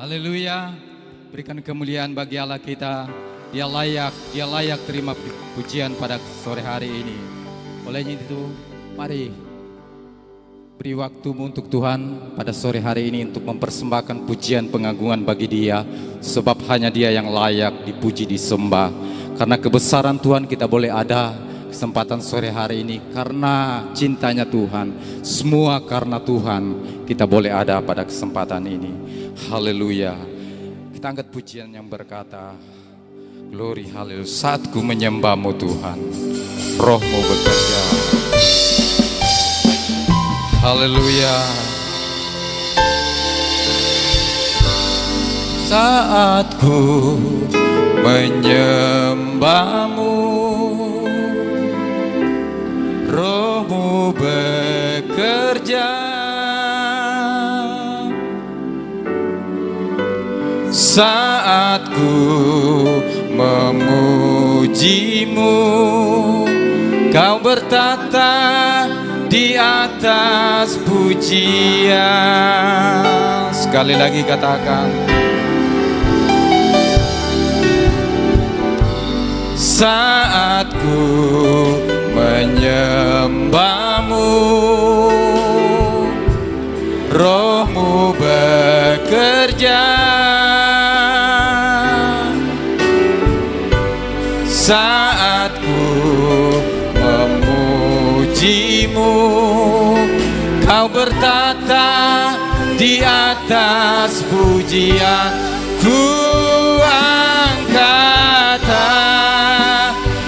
Haleluya. Berikan kemuliaan bagi Allah kita. Dia layak terima pujian pada sore hari ini. Olehnya itu, mari beri waktumu untuk Tuhan pada sore hari ini untuk mempersembahkan pujian pengagungan bagi Dia, sebab hanya Dia yang layak dipuji, disembah. Karena kebesaran Tuhan kita boleh ada kesempatan sore hari ini, karena cintanya Tuhan, semua karena Tuhan kita boleh ada pada kesempatan ini. Haleluya. Kita angkat pujian yang berkata, glory haleluya. Saat ku menyembahmu Tuhan, rohmu bekerja. Haleluya. Saat ku menyembahmu, rohmu bekerja. Saat ku memujimu, kau bertata di atas pujian. Sekali lagi katakan, saat ku menyembahmu, rohmu bekerja. Saat ku memujimu, kau bertata di atas pujian. Ku angkat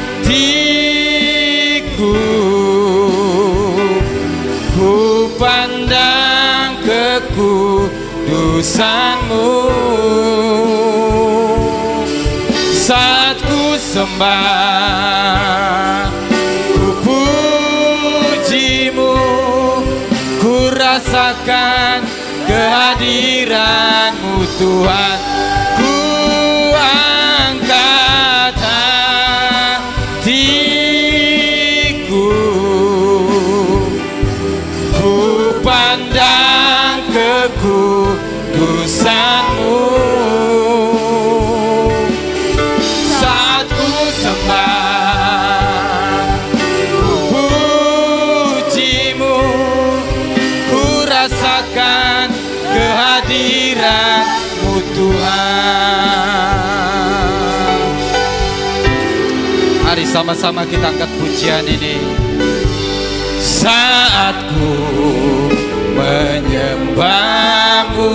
hatiku, ku pandang kekudusanmu. Saat ku sembah, ku pujimu, ku rasakan kehadiranmu Tuhan. Ku angkat hatiku, ku pandang kekudusanmu. Kehadiran-Mu Tuhan. Mari sama-sama kita angkat pujian ini. Saat ku menyembahmu,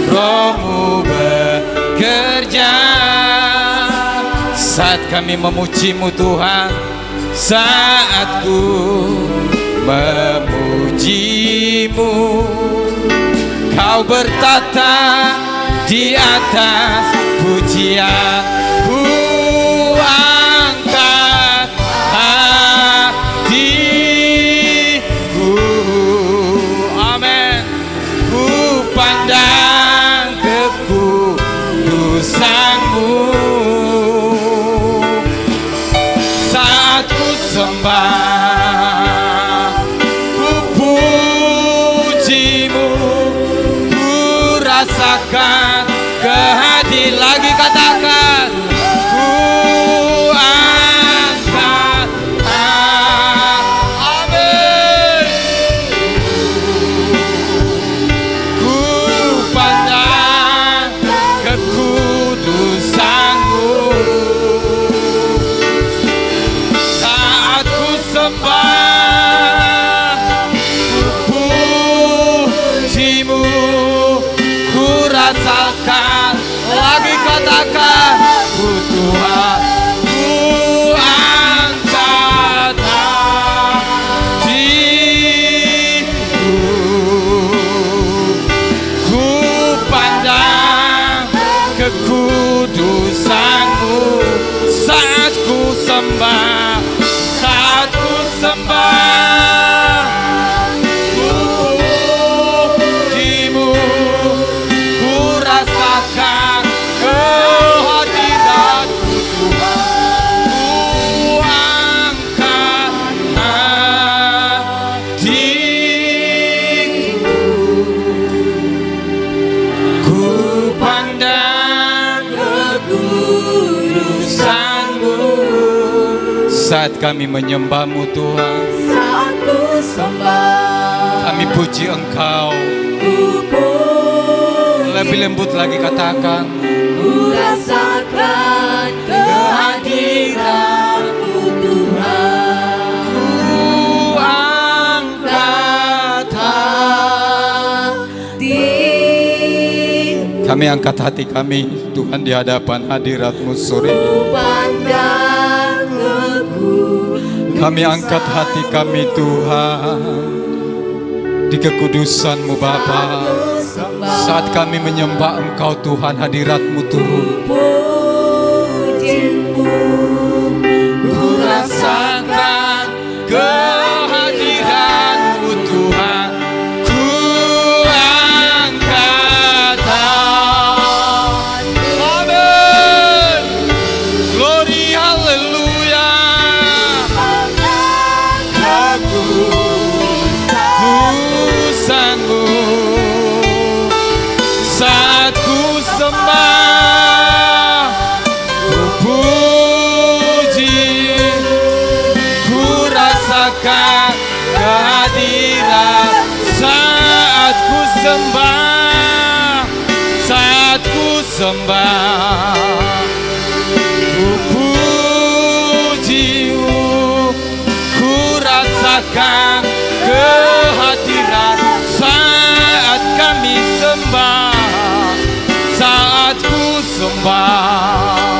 rohmu bekerja. Saat kami memujimu Tuhan, saat ku memujimu, kau bertata di atas pujian. Ku angkat hatiku, amin. Ku pandang kekudusanmu. Saat ku sembah, rasakan kehadiran. Lagi katakan, ku angkat, amin. Ku pandang kekudusanmu. Saat ku sembah, ku pujimu, rasakan. Lagi katakan, ku Tuhan, ku angkat hatiku, ku pandang kekudusanmu. Saat ku sembah, saat ku sembah, ku pujimu, rasakan kehadiran. Saat kami menyembah-Mu Tuhan, saat ku sembah, kami puji Engkau. ku puji, Lebih lembut lagi katakan, ku rasakan kehadiran-Mu Tuhan. ku angkat Hati, Kami angkat hati kami Tuhan di hadapan hadirat-Mu sore ini. ku pandang teguh, Kami angkat hati kami Tuhan di kekudusan-Mu Bapa. ku sembah, Saat kami menyembah Engkau Tuhan, hadirat-Mu turun. puji-Mu, ku Rasakan kehadiran-Mu Tuhan. Ku angkat hati. Amin. Glory, haleluya. Kekudusan-Mu. Saat ku sembah, ku puji, ku rasakan kehadiran. Saat ku sembah, saat ku sembah, ku puji-Mu, ku rasakan kehadiran. Saat kami sembah, saat ku sembah,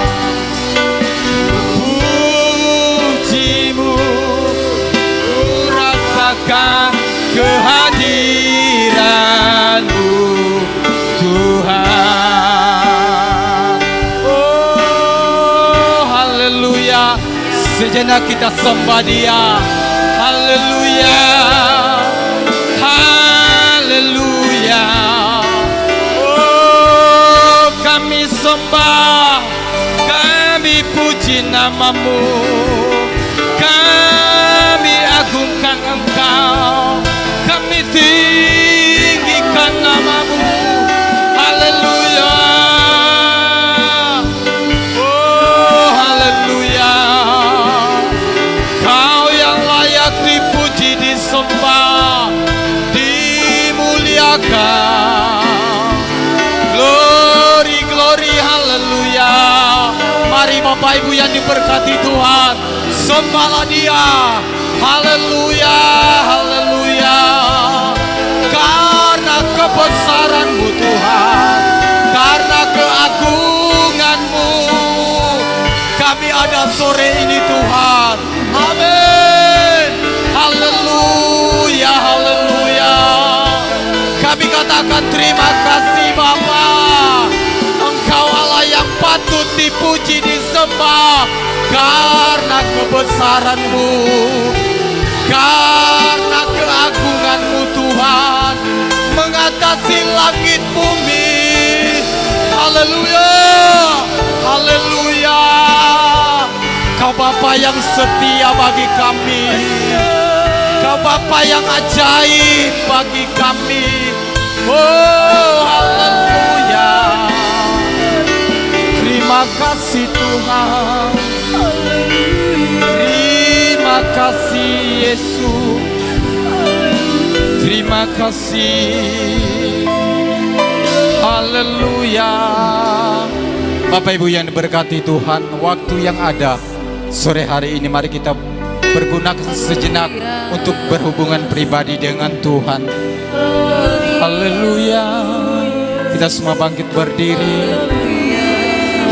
puji-Mu, ku rasakan kehadiran-Mu Tuhan. Oh haleluya, sejenak kita sembah Dia. Haleluya, haleluya. Oh kami sembah, kami puji nama-Mu, kami agungkan Engkau, kami tinggikan nama-Mu. Haleluya, oh haleluya. Kau yang layak dipuji, disembah, dimuliakan. Glory, glory, haleluya. Mari Bapak Ibu yang diberkati Tuhan, sembahlah Dia. Haleluya, haleluya. Karena kebesaran-Mu Tuhan, karena keagungan-Mu, kami ada sore ini Tuhan. Amin. Haleluya, haleluya. Kami katakan terima kasih Bapa. Engkau Allah yang patut dipuji, disembah, karena kebesaran-Mu, karena keagungan-Mu Tuhan, mengatasi langit bumi. Haleluya, haleluya. Kau Bapa yang setia bagi kami, Kau Bapa yang ajaib bagi kami. Oh haleluya. Terima kasih Tuhan, terima kasih Yesus, terima kasih. Haleluya. Bapak Ibu yang diberkati Tuhan, waktu yang ada sore hari ini mari kita bergunakan sejenak untuk berhubungan pribadi dengan Tuhan. Haleluya. Kita semua bangkit berdiri.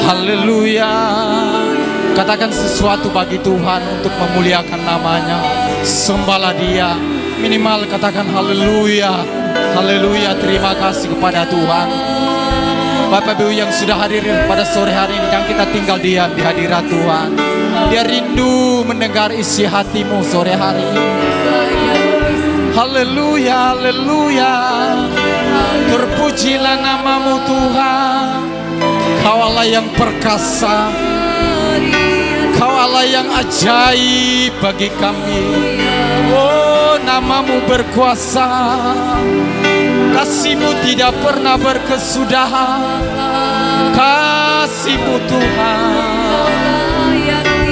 Haleluya. Katakan sesuatu bagi Tuhan untuk memuliakan namanya. Sembahlah Dia. Minimal katakan haleluya. Haleluya, terima kasih kepada Tuhan. Bapak Ibu yang sudah hadir pada sore hari ini, yang kita tinggal diam di hadirat Tuhan. Dia rindu mendengar isi hatimu sore hari ini. Haleluya, haleluya. Terpujilah nama-Mu Tuhan. Kau Allah yang perkasa, Kau Allah yang ajaib bagi kami. Oh, nama-Mu berkuasa, kasih-Mu tidak pernah berkesudahan. Kasih-Mu Tuhan,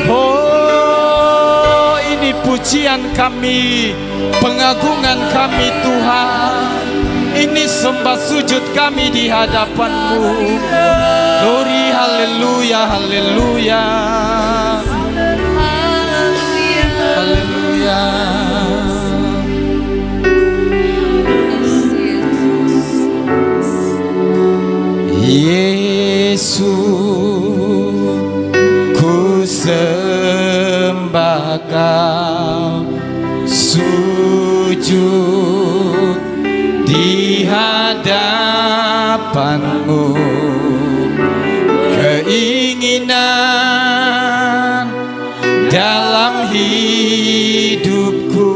oh pujian kami, pengagungan kami Tuhan. Ini sembah sujud kami di hadapan-Mu. Glory, haleluya, haleluya. Haleluya. Yesus, ku sembah Kau, sujud di hadapan-Mu. Keinginan dalam hidupku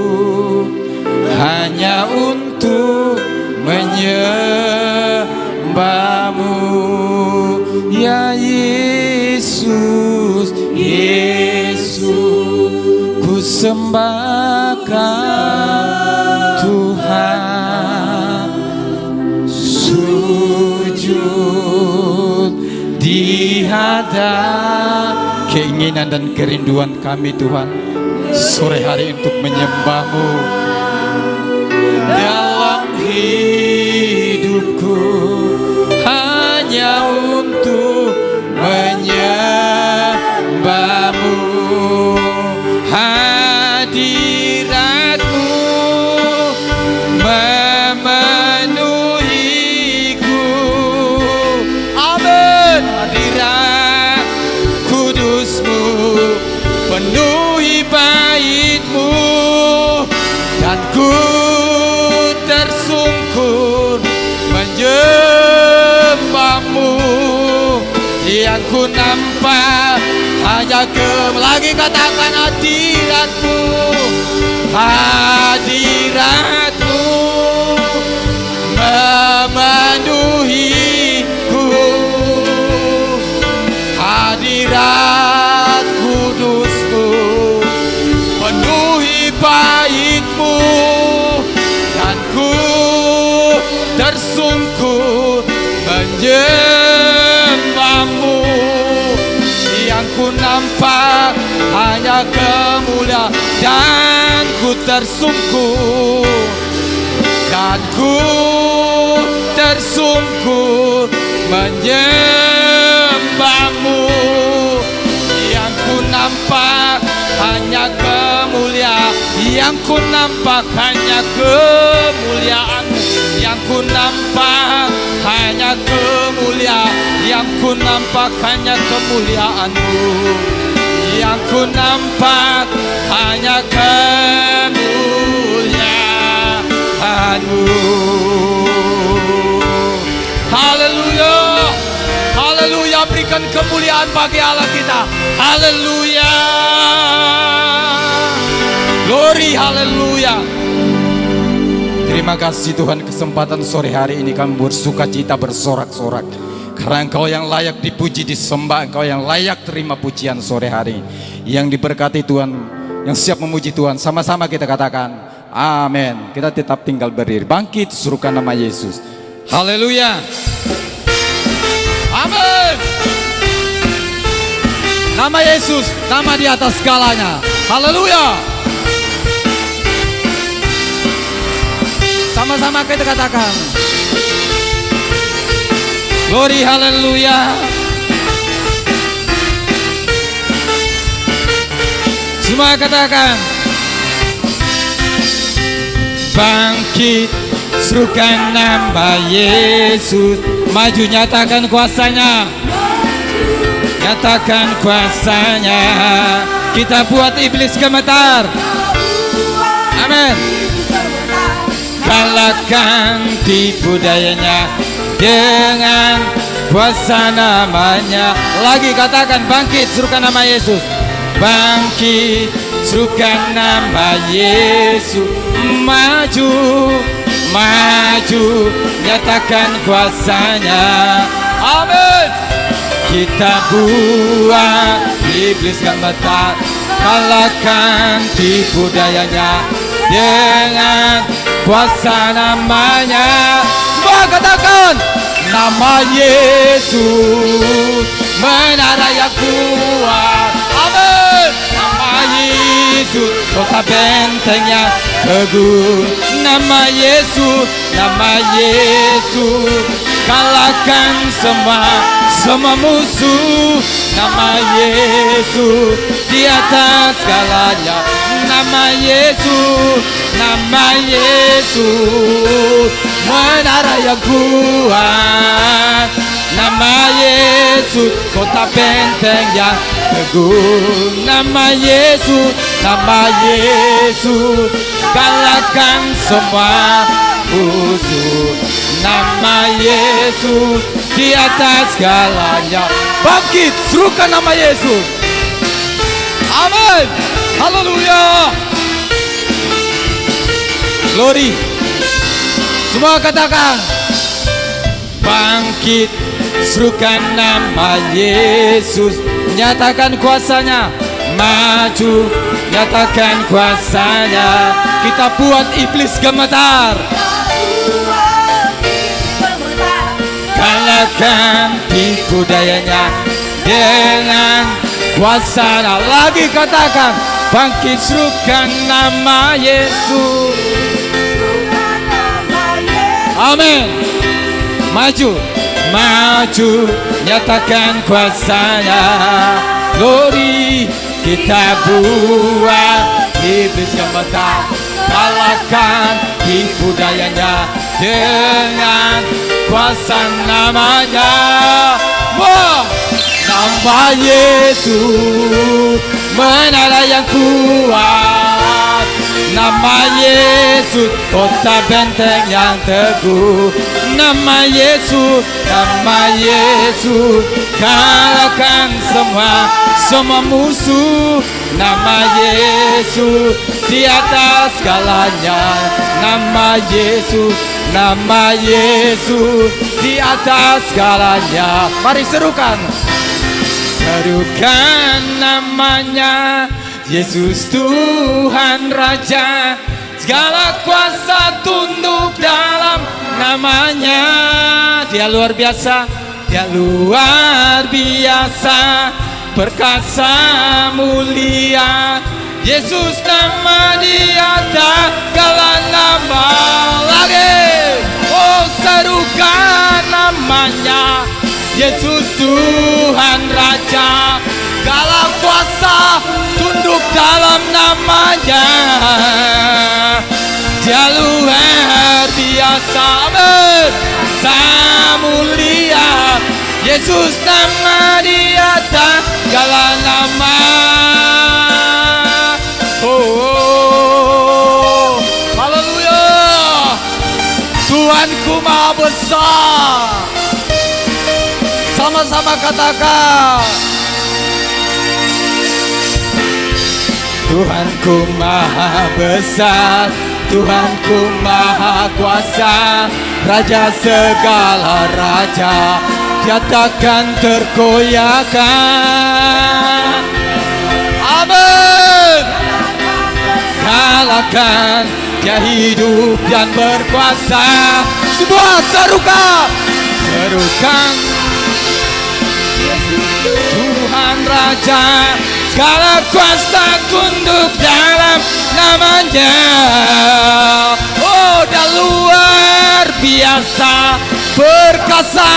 hanya untuk menyembah-Mu, ya Yesus. Yesus, ku sembah Kau Tuhan, sujud di hadap. Keinginan dan kerinduan kami Tuhan sore hari untuk menyembah-Mu. Dalam hidupku hanya untuk menyembah-Mu. Hadirat-Mu memenuhiku. Amin. Hadirat kudus-Mu penuhi bait-Mu, dan ku tersungkur menyembah-Mu. Yang ku nampak hanya lagi katakan hadirat-Mu. Hadirat-Mu memenuhiku. Hadirat kudus-Mu penuhi bait-Mu, dan ku tersungkur menyembah-Mu. Yang ku nampak hanya kemuliaan, dan ku tersungkur, dan ku tersungkur menyembah-Mu. Yang ku nampak hanya kemuliaan, yang ku nampak hanya kemuliaan-Mu. Yang ku nampak hanya kemuliaan, yang ku nampak hanya kemuliaan-Mu. Yang ku nampak hanya kemuliaan-Mu. Haleluya, haleluya. Berikan kemuliaan bagi Allah kita. Haleluya, glory, haleluya. Terima kasih Tuhan, kesempatan sore hari ini kami bersuka cita, bersorak-sorak, karena Engkau yang layak dipuji, disembah. Engkau yang layak terima pujian sore hari. Yang diberkati Tuhan, yang siap memuji Tuhan, sama-sama kita katakan amin. Kita tetap tinggal berdiri, bangkit, suruhkan nama Yesus. Haleluya, amin. Nama Yesus, nama di atas segalanya. Haleluya. Sama-sama kita katakan glory, haleluya. Semua katakan bangkit, serukan nama Yesus. Maju, nyatakan kuasanya, nyatakan kuasanya. Kita buat iblis gemetar. Amin. Kalahkan tipu dayanya dengan kuasa namanya. Lagi katakan bangkit, serukan nama Yesus. Bangkit, serukan nama Yesus. Maju, maju, nyatakan kuasanya. Amin. Kita buat iblis gemetar. Kalahkan tipu dayanya dengan kuasa namanya. Semua katakan nama Yesus, menara yang kuat. Amin. Nama Yesus, kota kota benteng yang teguh. Nama Yesus, nama Yesus, kalahkan semua musuh. Nama Yesus di atas segalanya. Nama Yesus, nama Yesus, menara yang kuat. Nama Yesus, kota benteng yang teguh. Nama Yesus, nama Yesus, kalahkan semua musuh. Nama Yesus di atas segalanya. Bangkit, serukan nama Yesus. Amin. Haleluya. Glory. Semua katakan, bangkit, serukan nama Yesus. Nyatakan kuasanya. Maju, nyatakan kuasanya. Kita buat iblis gemetar. Kalahkan tipu dayanya dengan kuasa. Lagi katakan, bangkit, serukan nama Yesus. Amin. Maju, maju, nyatakan kuasanya. Glory, kita buat iblis gemetar. Kalahkan tipu dayanya dengan kuasa namanya. Wah, nama Yesus, menara yang kuat. Nama Yesus, kota benteng yang teguh. Nama Yesus, nama Yesus, kalahkan semua musuh. Nama Yesus di atas segalanya. Nama Yesus, nama Yesus di atas segalanya. Mari serukan. Serukan namanya Yesus, Tuhan Raja. Segala kuasa tunduk dalam namanya. Dia luar biasa, dia luar biasa, perkasa mulia. Yesus, nama dia tak kalah nama lagi. Oh, serukan namanya Yesus, Tuhan Raja. Segala kuasa tunduk dalam namanya. Dia luar biasa, perkasa mulia. Yesus, nama dia tak kalah nama. Oh, haleluya. Tuhanku maha besar. Sama-sama katakan, Tuhanku maha besar, Tuhanku maha kuasa, Raja segala raja, dia takkan terkoyakkan. Amin. Kalahkan, dia hidup dan berkuasa. Semua serukan, serukan Tuhan Raja. Segala kuasa tunduk dalam namanya. Oh, dia luar biasa, perkasa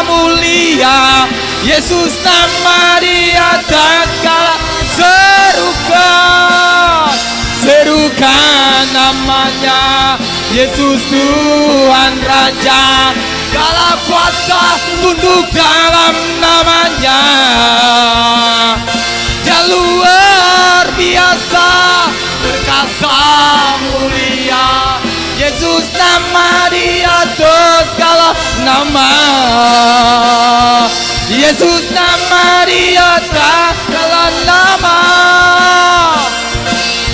mulia. Yesus, nama dia tak kalah. Serukan, serukan namanya Yesus, Tuhan Raja. Segala kuasa tunduk dalam namanya. Dia luar biasa, perkasa mulia. Yesus, nama dia atas segala nama. Yesus, nama dia atas segala nama.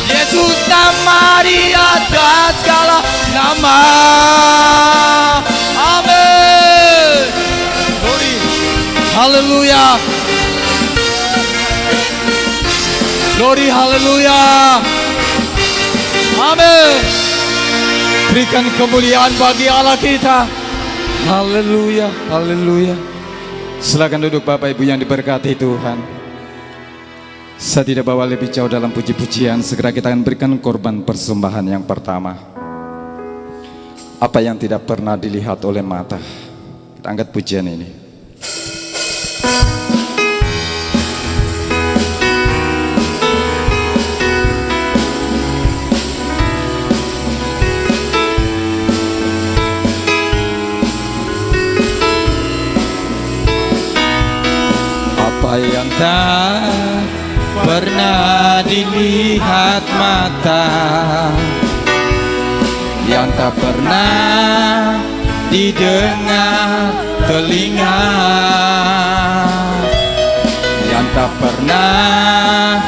Yesus, nama dia atas segala nama. Amin. Glory. Haleluya. Glory, haleluya. Amin. Berikan kemuliaan bagi Allah kita. Haleluya, haleluya. Silakan duduk Bapak Ibu yang diberkati Tuhan. Saya tidak bawa lebih jauh dalam puji-pujian. Segera kita akan berikan korban persembahan yang pertama. Apa yang tidak pernah dilihat oleh mata. Kita angkat pujian ini. Apa yang tak pernah dilihat mata, yang tak pernah didengar telinga, yang tak pernah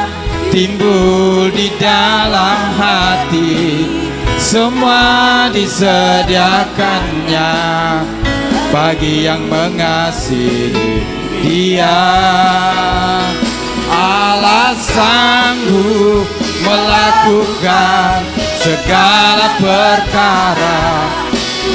timbul di dalam hati, semua disediakannya bagi yang mengasihi Dia. Allah sanggup melakukan segala perkara,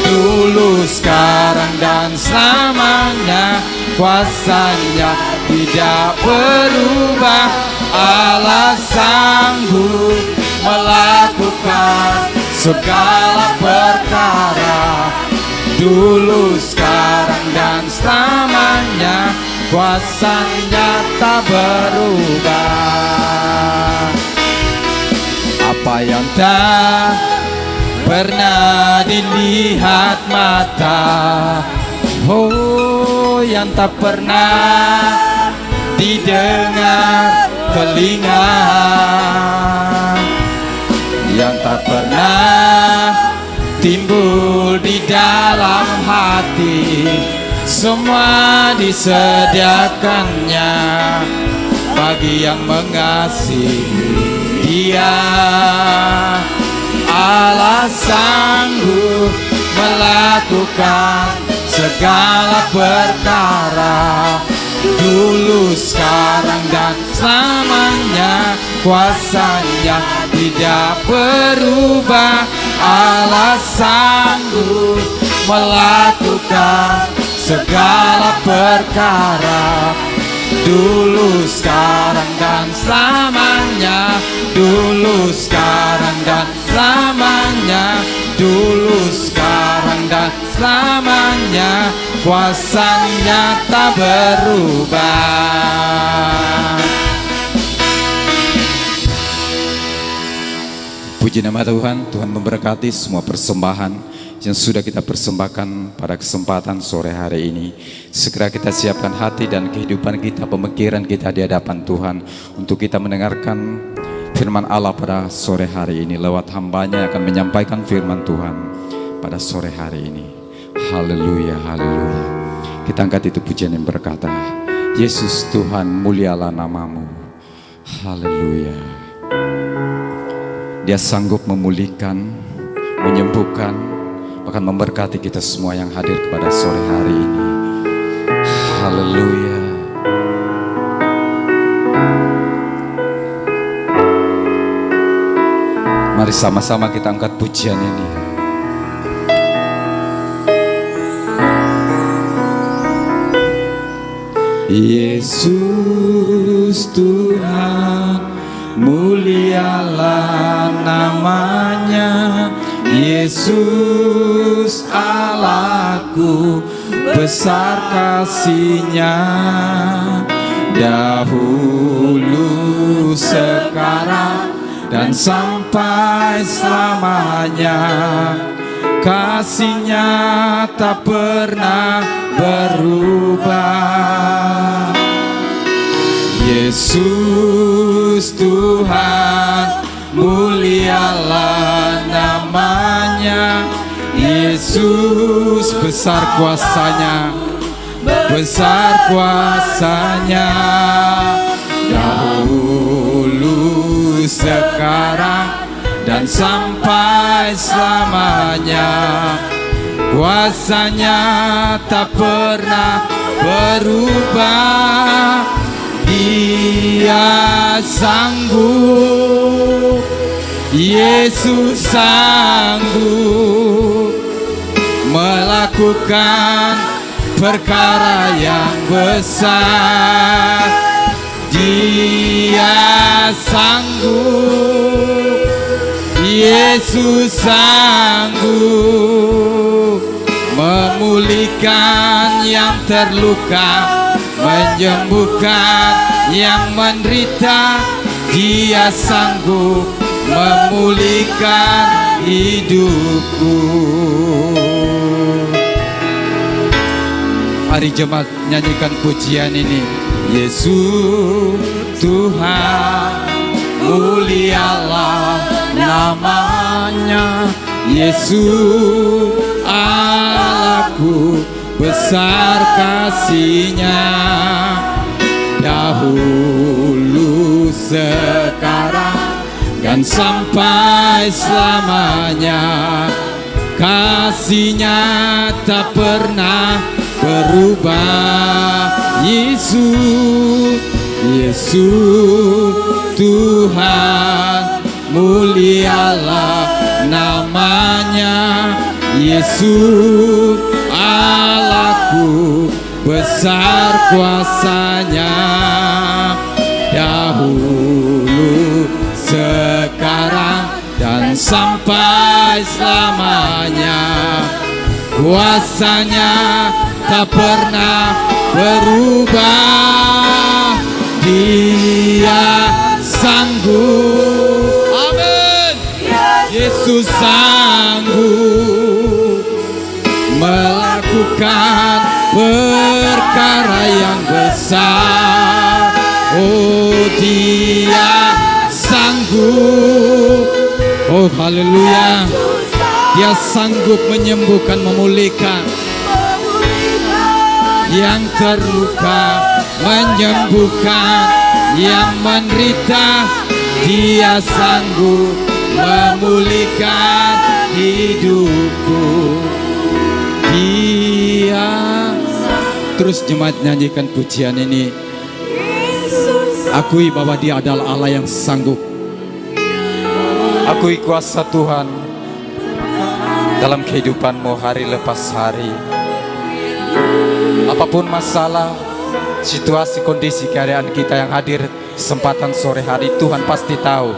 dulu, sekarang, dan selamanya. Kuasanya tidak berubah. Allah sanggup melakukan segala perkara, dulu, sekarang, dan selamanya. Kuasanya tak berubah. Apa yang tak pernah dilihat mata, oh, yang tak pernah didengar telinga, yang tak pernah timbul di dalam hati, semua disediakannya bagi yang mengasihi Dia. Allah sanggup melakukan segala perkara, dulu, sekarang, dan selamanya. Kuasanya tidak berubah. Allah sanggup melakukan segala perkara, dulu, sekarang, dan selamanya. Dulu, sekarang, dan selamanya. Dulu, sekarang, dan selamanya. Kuasanya tak berubah. Puji nama Tuhan. Tuhan memberkati semua persembahan yang sudah kita persembahkan pada kesempatan sore hari ini. Segera kita siapkan hati dan kehidupan kita, pemikiran kita di hadapan Tuhan, untuk kita mendengarkan firman Allah pada sore hari ini lewat hambanya yang akan menyampaikan firman Tuhan pada sore hari ini. Haleluya, haleluya. Kita angkat itu pujian yang berkata, Yesus Tuhan, mulialah namamu. Haleluya. Dia sanggup memulihkan, menyembuhkan, bahkan memberkati kita semua yang hadir kepada sore hari ini. Haleluya. Mari sama-sama kita angkat pujian ini. Yesus Tuhan, mulialah namanya. Yesus Allahku, besar kasih-Nya, dahulu, sekarang, dan sampai selamanya. Kasih-Nya tak pernah berubah. Yesus Tuhan, mulialah namanya. Yesus, besar kuasanya, besar kuasanya. Dahulu, sekarang, dan sampai selamanya. Kuasanya tak pernah berubah. Dia sanggup, Yesus sanggup melakukan perkara yang besar. Dia sanggup, Yesus sanggup memulihkan yang terluka, menyembuhkan yang menderita. Dia sanggup memulihkan hidupku. Mari jemaat nyanyikan pujian ini. Yesus Tuhan, mulialah namanya. Yesus Allahku, besar kasih-Nya. Dahulu, sekarang, dan sampai selamanya. Kasih-Nya tak pernah berubah. Yesus, Yesus Tuhan, mulialah namanya. Yesus Allahku, besar kuasa-Nya. Dahulu, sekarang, dan sampai selamanya. Kuasa-Nya tak pernah berubah. Dia sanggup, amin. Yesus sanggup melakukan perkara yang besar. Oh, Dia sanggup. Oh, haleluya. Dia sanggup menyembuhkan, memulihkan yang terluka, menyembuhkan yang menderita. Dia sanggup memulihkan hidupku. Dia. Terus jemaat nyanyikan pujian ini. Akui bahwa Dia adalah Allah yang sanggup. Akui kuasa Tuhan dalam kehidupanmu hari lepas hari. Apapun masalah, situasi, kondisi, keadaan kita yang hadir kesempatan sore hari, Tuhan pasti tahu.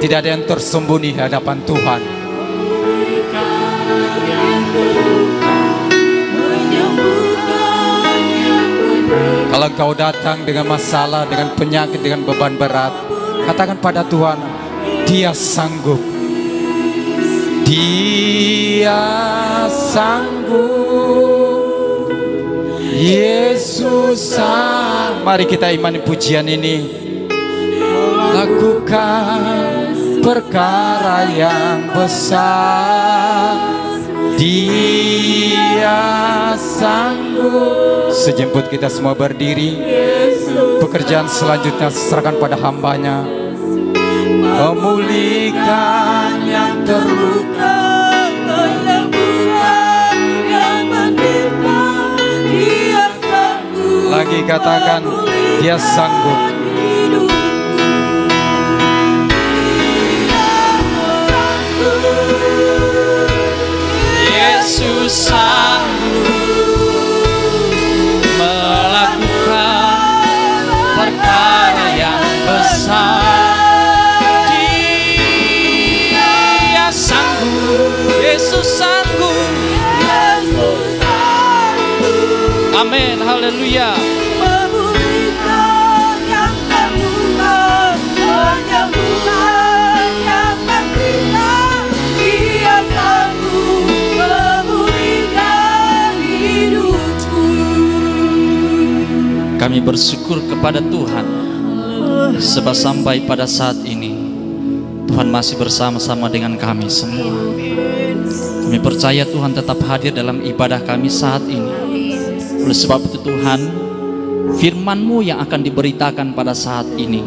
Tidak ada yang tersembunyi di hadapan Tuhan. Kalau kau datang dengan masalah, dengan penyakit, dengan beban berat, katakan pada Tuhan, Dia sanggup. Dia sanggup. Yesus sanggup. Mari kita imani pujian ini. Lakukan perkara yang besar. Dia sanggup. Sejemput kita semua berdiri. Pekerjaan selanjutnya serahkan pada hamba-Nya. Memulihkan yang terluka, menyembuhkan yang menderita. Dia sanggup. Lagi katakan, Dia sanggup. Yesus sanggup melakukan perkara yang besar. Dia sanggup, Yesus sanggup. Amin, haleluya. Memulihkan yang terluka, menyembuhkan yang menderita. Dia sanggup memulihkan hidupku. Kami bersyukur kepada Tuhan sebab sampai pada saat ini Tuhan masih bersama-sama dengan kami semua. Kami percaya Tuhan tetap hadir dalam ibadah kami saat ini. Oleh sebab itu Tuhan, firman-Mu yang akan diberitakan pada saat ini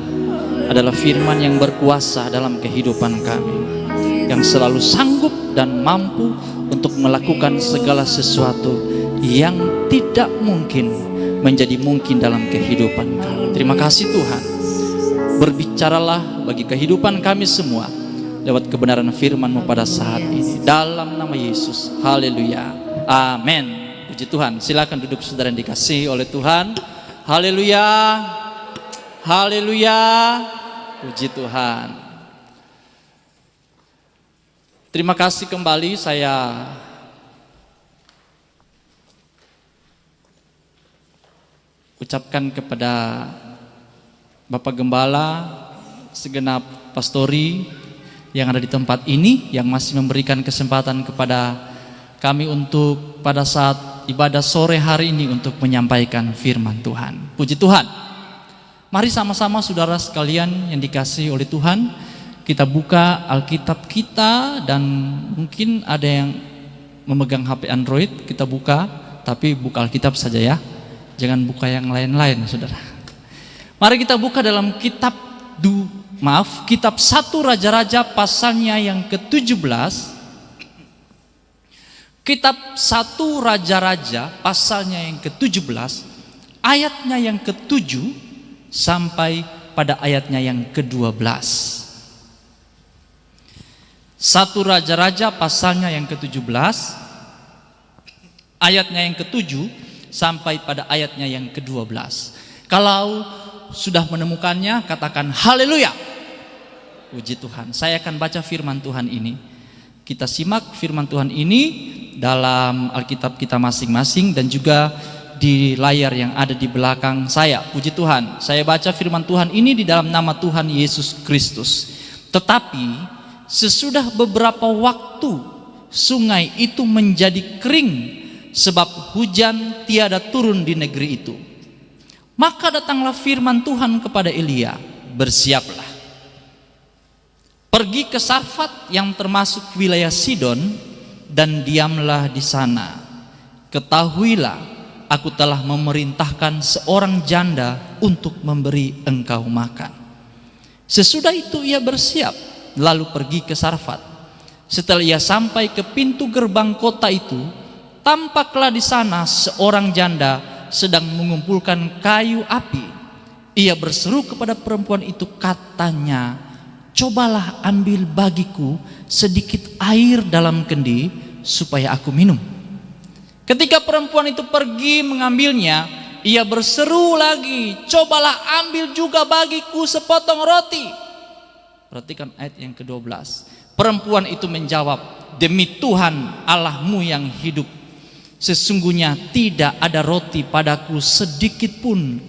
adalah firman yang berkuasa dalam kehidupan kami, yang selalu sanggup dan mampu untuk melakukan segala sesuatu yang tidak mungkin menjadi mungkin dalam kehidupan kami. Terima kasih Tuhan. Berbicaralah bagi kehidupan kami semua lewat kebenaran firman-Mu pada saat ini. Dalam nama Yesus. Haleluya. Amin. Puji Tuhan. Silakan duduk saudara yang dikasihi oleh Tuhan. Haleluya. Haleluya. Puji Tuhan. Terima kasih kembali saya ucapkan kepada Bapak Gembala, segenap pastori yang ada di tempat ini, yang masih memberikan kesempatan kepada kami untuk pada saat ibadah sore hari ini untuk menyampaikan firman Tuhan. Puji Tuhan. Mari sama-sama saudara sekalian yang dikasihi oleh Tuhan, kita buka Alkitab kita, dan mungkin ada yang memegang HP Android, kita buka, tapi buka Alkitab saja ya. Jangan buka yang lain-lain, saudara. Mari kita buka dalam kitab kitab 1 Raja-Raja pasalnya yang ke-17. Kitab 1 Raja-Raja pasalnya yang ke-17, ayatnya yang ke-7 sampai pada ayatnya yang ke-12. 1 Raja-Raja pasalnya yang ke-17, ayatnya yang ke-7 sampai pada ayatnya yang ke-12. Kalau sudah menemukannya, katakan haleluya. Puji Tuhan. Saya akan baca firman Tuhan ini. Kita simak firman Tuhan ini dalam Alkitab kita masing-masing dan juga di layar yang ada di belakang saya. Puji Tuhan. Saya baca firman Tuhan ini di dalam nama Tuhan Yesus Kristus. Tetapi sesudah beberapa waktu sungai itu menjadi kering sebab hujan tiada turun di negeri itu. Maka datanglah firman Tuhan kepada Elia, bersiaplah, pergi ke Sarfat yang termasuk wilayah Sidon dan diamlah di sana. Ketahuilah, aku telah memerintahkan seorang janda untuk memberi engkau makan. Sesudah itu ia bersiap, lalu pergi ke Sarfat. Setelah ia sampai ke pintu gerbang kota itu, tampaklah di sana seorang janda sedang mengumpulkan kayu api. Ia berseru kepada perempuan itu, katanya, cobalah ambil bagiku sedikit air dalam kendi supaya aku minum. Ketika perempuan itu pergi mengambilnya, ia berseru lagi, cobalah ambil juga bagiku sepotong roti. Perhatikan ayat yang ke-12. Perempuan itu menjawab, demi Tuhan Allahmu yang hidup, sesungguhnya tidak ada roti padaku sedikit pun,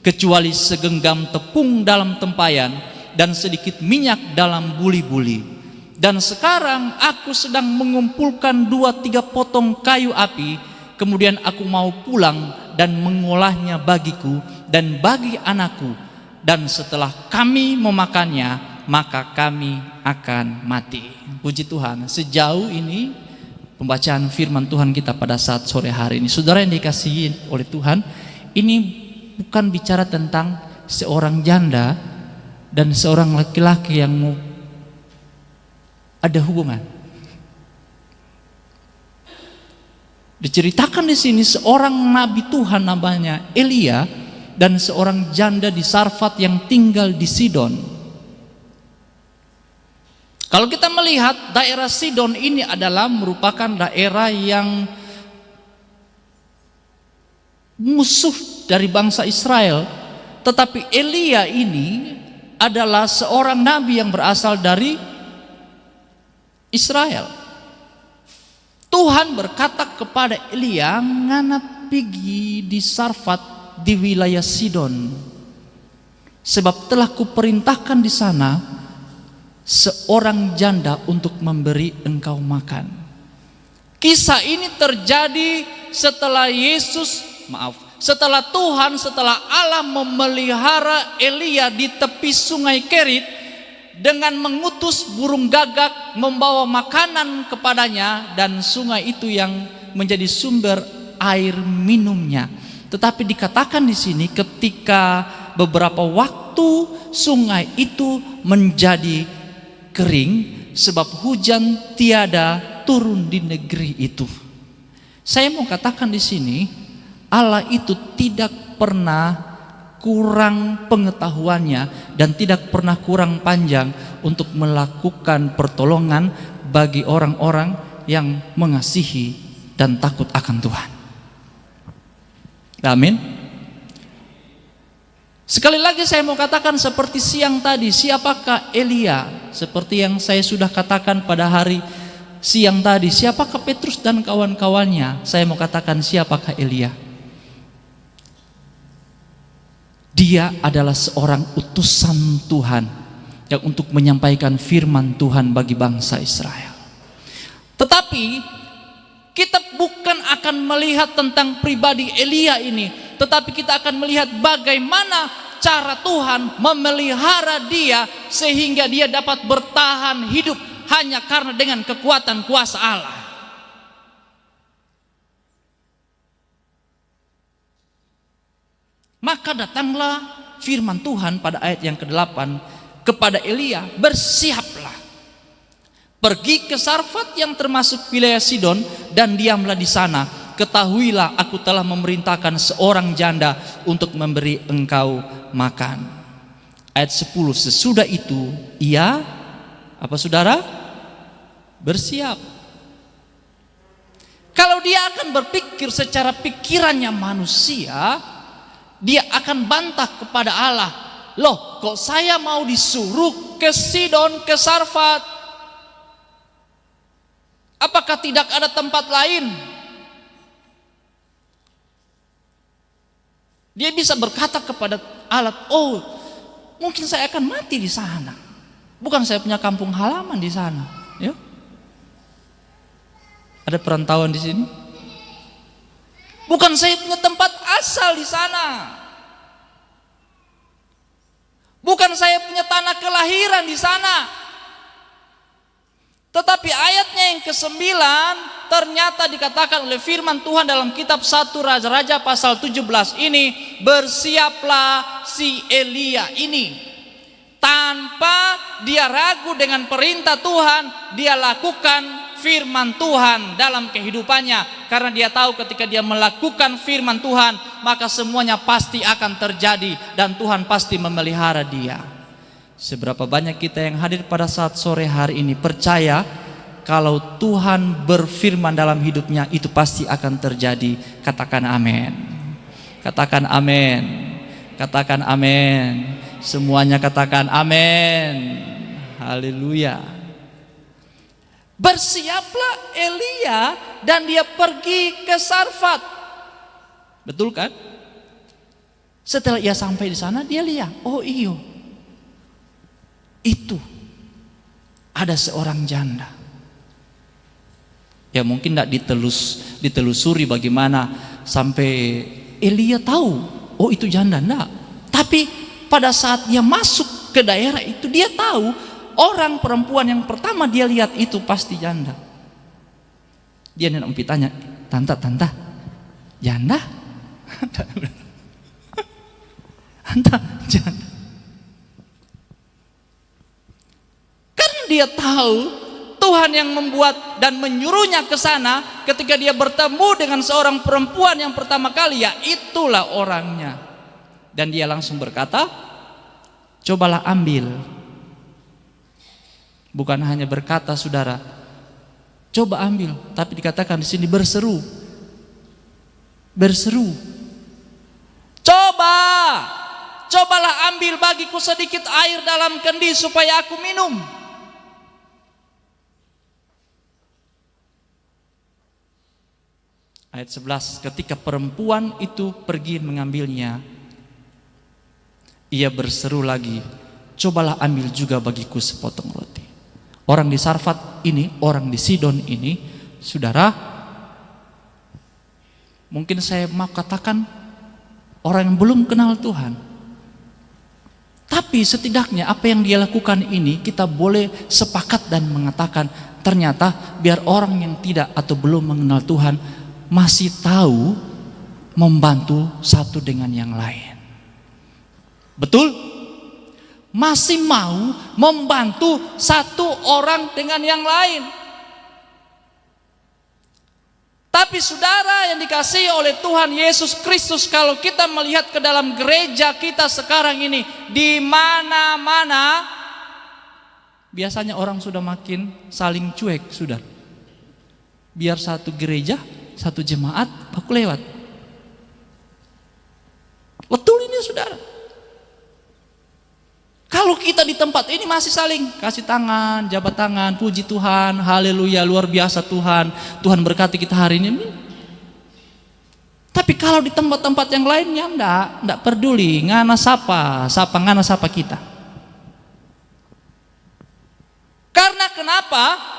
kecuali segenggam tepung dalam tempayan dan sedikit minyak dalam buli-buli. Dan sekarang aku sedang mengumpulkan 2-3 potong kayu api, kemudian aku mau pulang dan mengolahnya bagiku dan bagi anakku, dan setelah kami memakannya, maka kami akan mati. Puji Tuhan. Sejauh ini pembacaan firman Tuhan kita pada saat sore hari ini. Saudara yang dikasihi oleh Tuhan, ini bukan bicara tentang seorang janda dan seorang laki-laki yang mau ada hubungan. Diceritakan di sini seorang nabi Tuhan namanya Elia dan seorang janda di Sarfat yang tinggal di Sidon. Kalau kita melihat daerah Sidon ini adalah merupakan daerah yang musuh dari bangsa Israel, tetapi Elia ini adalah seorang nabi yang berasal dari Israel. Tuhan berkata kepada Elia, ngana pergi di Sarfat di wilayah Sidon, sebab telah kuperintahkan di sana seorang janda untuk memberi engkau makan. Kisah ini terjadi setelah setelah Tuhan, setelah Allah memelihara Elia di tepi sungai Kerit dengan mengutus burung gagak membawa makanan kepadanya, dan sungai itu yang menjadi sumber air minumnya. Tetapi dikatakan di sini ketika beberapa waktu sungai itu menjadi kering sebab hujan tiada turun di negeri itu. Saya mau katakan di sini, Allah itu tidak pernah kurang pengetahuannya dan tidak pernah kurang panjang untuk melakukan pertolongan bagi orang-orang yang mengasihi dan takut akan Tuhan. Amin. Sekali lagi saya mau katakan seperti siang tadi, siapakah Elia? Seperti yang saya sudah katakan pada hari siang tadi, siapakah Petrus dan kawan-kawannya? Saya mau katakan siapakah Elia? Dia adalah seorang utusan Tuhan yang untuk menyampaikan firman Tuhan bagi bangsa Israel. Tetapi kita bukan akan melihat tentang pribadi Elia ini, tetapi kita akan melihat bagaimana cara Tuhan memelihara dia sehingga dia dapat bertahan hidup hanya karena dengan kekuatan kuasa Allah. Maka datanglah firman Tuhan pada ayat yang ke-8 kepada Elia, bersiaplah, pergi ke Sarfat yang termasuk wilayah Sidon dan diamlah di sana. Ketahuilah aku telah memerintahkan seorang janda untuk memberi engkau makan. Ayat 10, sesudah itu ia apa saudara? Bersiap. Kalau dia akan berpikir secara pikirannya manusia, dia akan bantah kepada Allah. Loh, kok saya mau disuruh ke Sidon, ke Sarfat? Apakah tidak ada tempat lain? Dia bisa berkata kepada Allah, oh mungkin saya akan mati di sana. Bukan saya punya kampung halaman di sana. Ya? Ada perantauan di sini? Bukan saya punya tempat asal di sana. Bukan saya punya tanah kelahiran di sana. Tetapi ayatnya yang ke-9 ternyata dikatakan oleh firman Tuhan dalam kitab 1 Raja-Raja pasal 17 ini, bersiaplah si Elia ini. Tanpa dia ragu dengan perintah Tuhan, dia lakukan firman Tuhan dalam kehidupannya. Karena dia tahu ketika dia melakukan firman Tuhan, maka semuanya pasti akan terjadi dan Tuhan pasti memelihara dia. Seberapa banyak kita yang hadir pada saat sore hari ini percaya kalau Tuhan berfirman dalam hidupnya itu pasti akan terjadi. Katakan amin. Katakan amin. Katakan amin. Semuanya katakan amin. Haleluya. Bersiaplah Elia dan dia pergi ke Sarfat. Betul kan? Setelah ia sampai di sana dia lihat, oh iyo, itu ada seorang janda. Ya mungkin tidak ditelusuri bagaimana sampai Elia tahu, oh itu janda, enggak. Tapi pada saat dia masuk ke daerah itu dia tahu orang perempuan yang pertama dia lihat itu pasti janda. Dia nanti tanya, tante, janda? Tante, janda. Karena dia tahu Tuhan yang membuat dan menyuruhnya ke sana. Ketika dia bertemu dengan seorang perempuan yang pertama kali, ya itulah orangnya. Dan dia langsung berkata, cobalah ambil. Bukan hanya berkata saudara, coba ambil, tapi dikatakan di sini berseru. Berseru. Cobalah ambil bagiku sedikit air dalam kendi supaya aku minum. Ayat 11, ketika perempuan itu pergi mengambilnya, ia berseru lagi, cobalah ambil juga bagiku sepotong roti. Orang di Sarfat ini, orang di Sidon ini, saudara, mungkin saya mau katakan orang yang belum kenal Tuhan. Tapi setidaknya apa yang dia lakukan ini kita boleh sepakat dan mengatakan ternyata biar orang yang tidak atau belum mengenal Tuhan masih tahu membantu satu dengan yang lain. Betul? Masih mau membantu satu orang dengan yang lain. Tapi saudara yang dikasihi oleh Tuhan Yesus Kristus, kalau kita melihat ke dalam gereja kita sekarang ini, di mana-mana biasanya orang sudah makin saling cuek sudah. Biar satu gereja, satu jemaat, aku lewat. Betul ini saudara. kita di tempat ini masih saling kasih tangan, jabat tangan, puji Tuhan, haleluya, luar biasa Tuhan, Tuhan berkati kita hari ini. Tapi kalau di tempat-tempat yang lainnya enggak peduli, ngana sapa kita. Karena kenapa?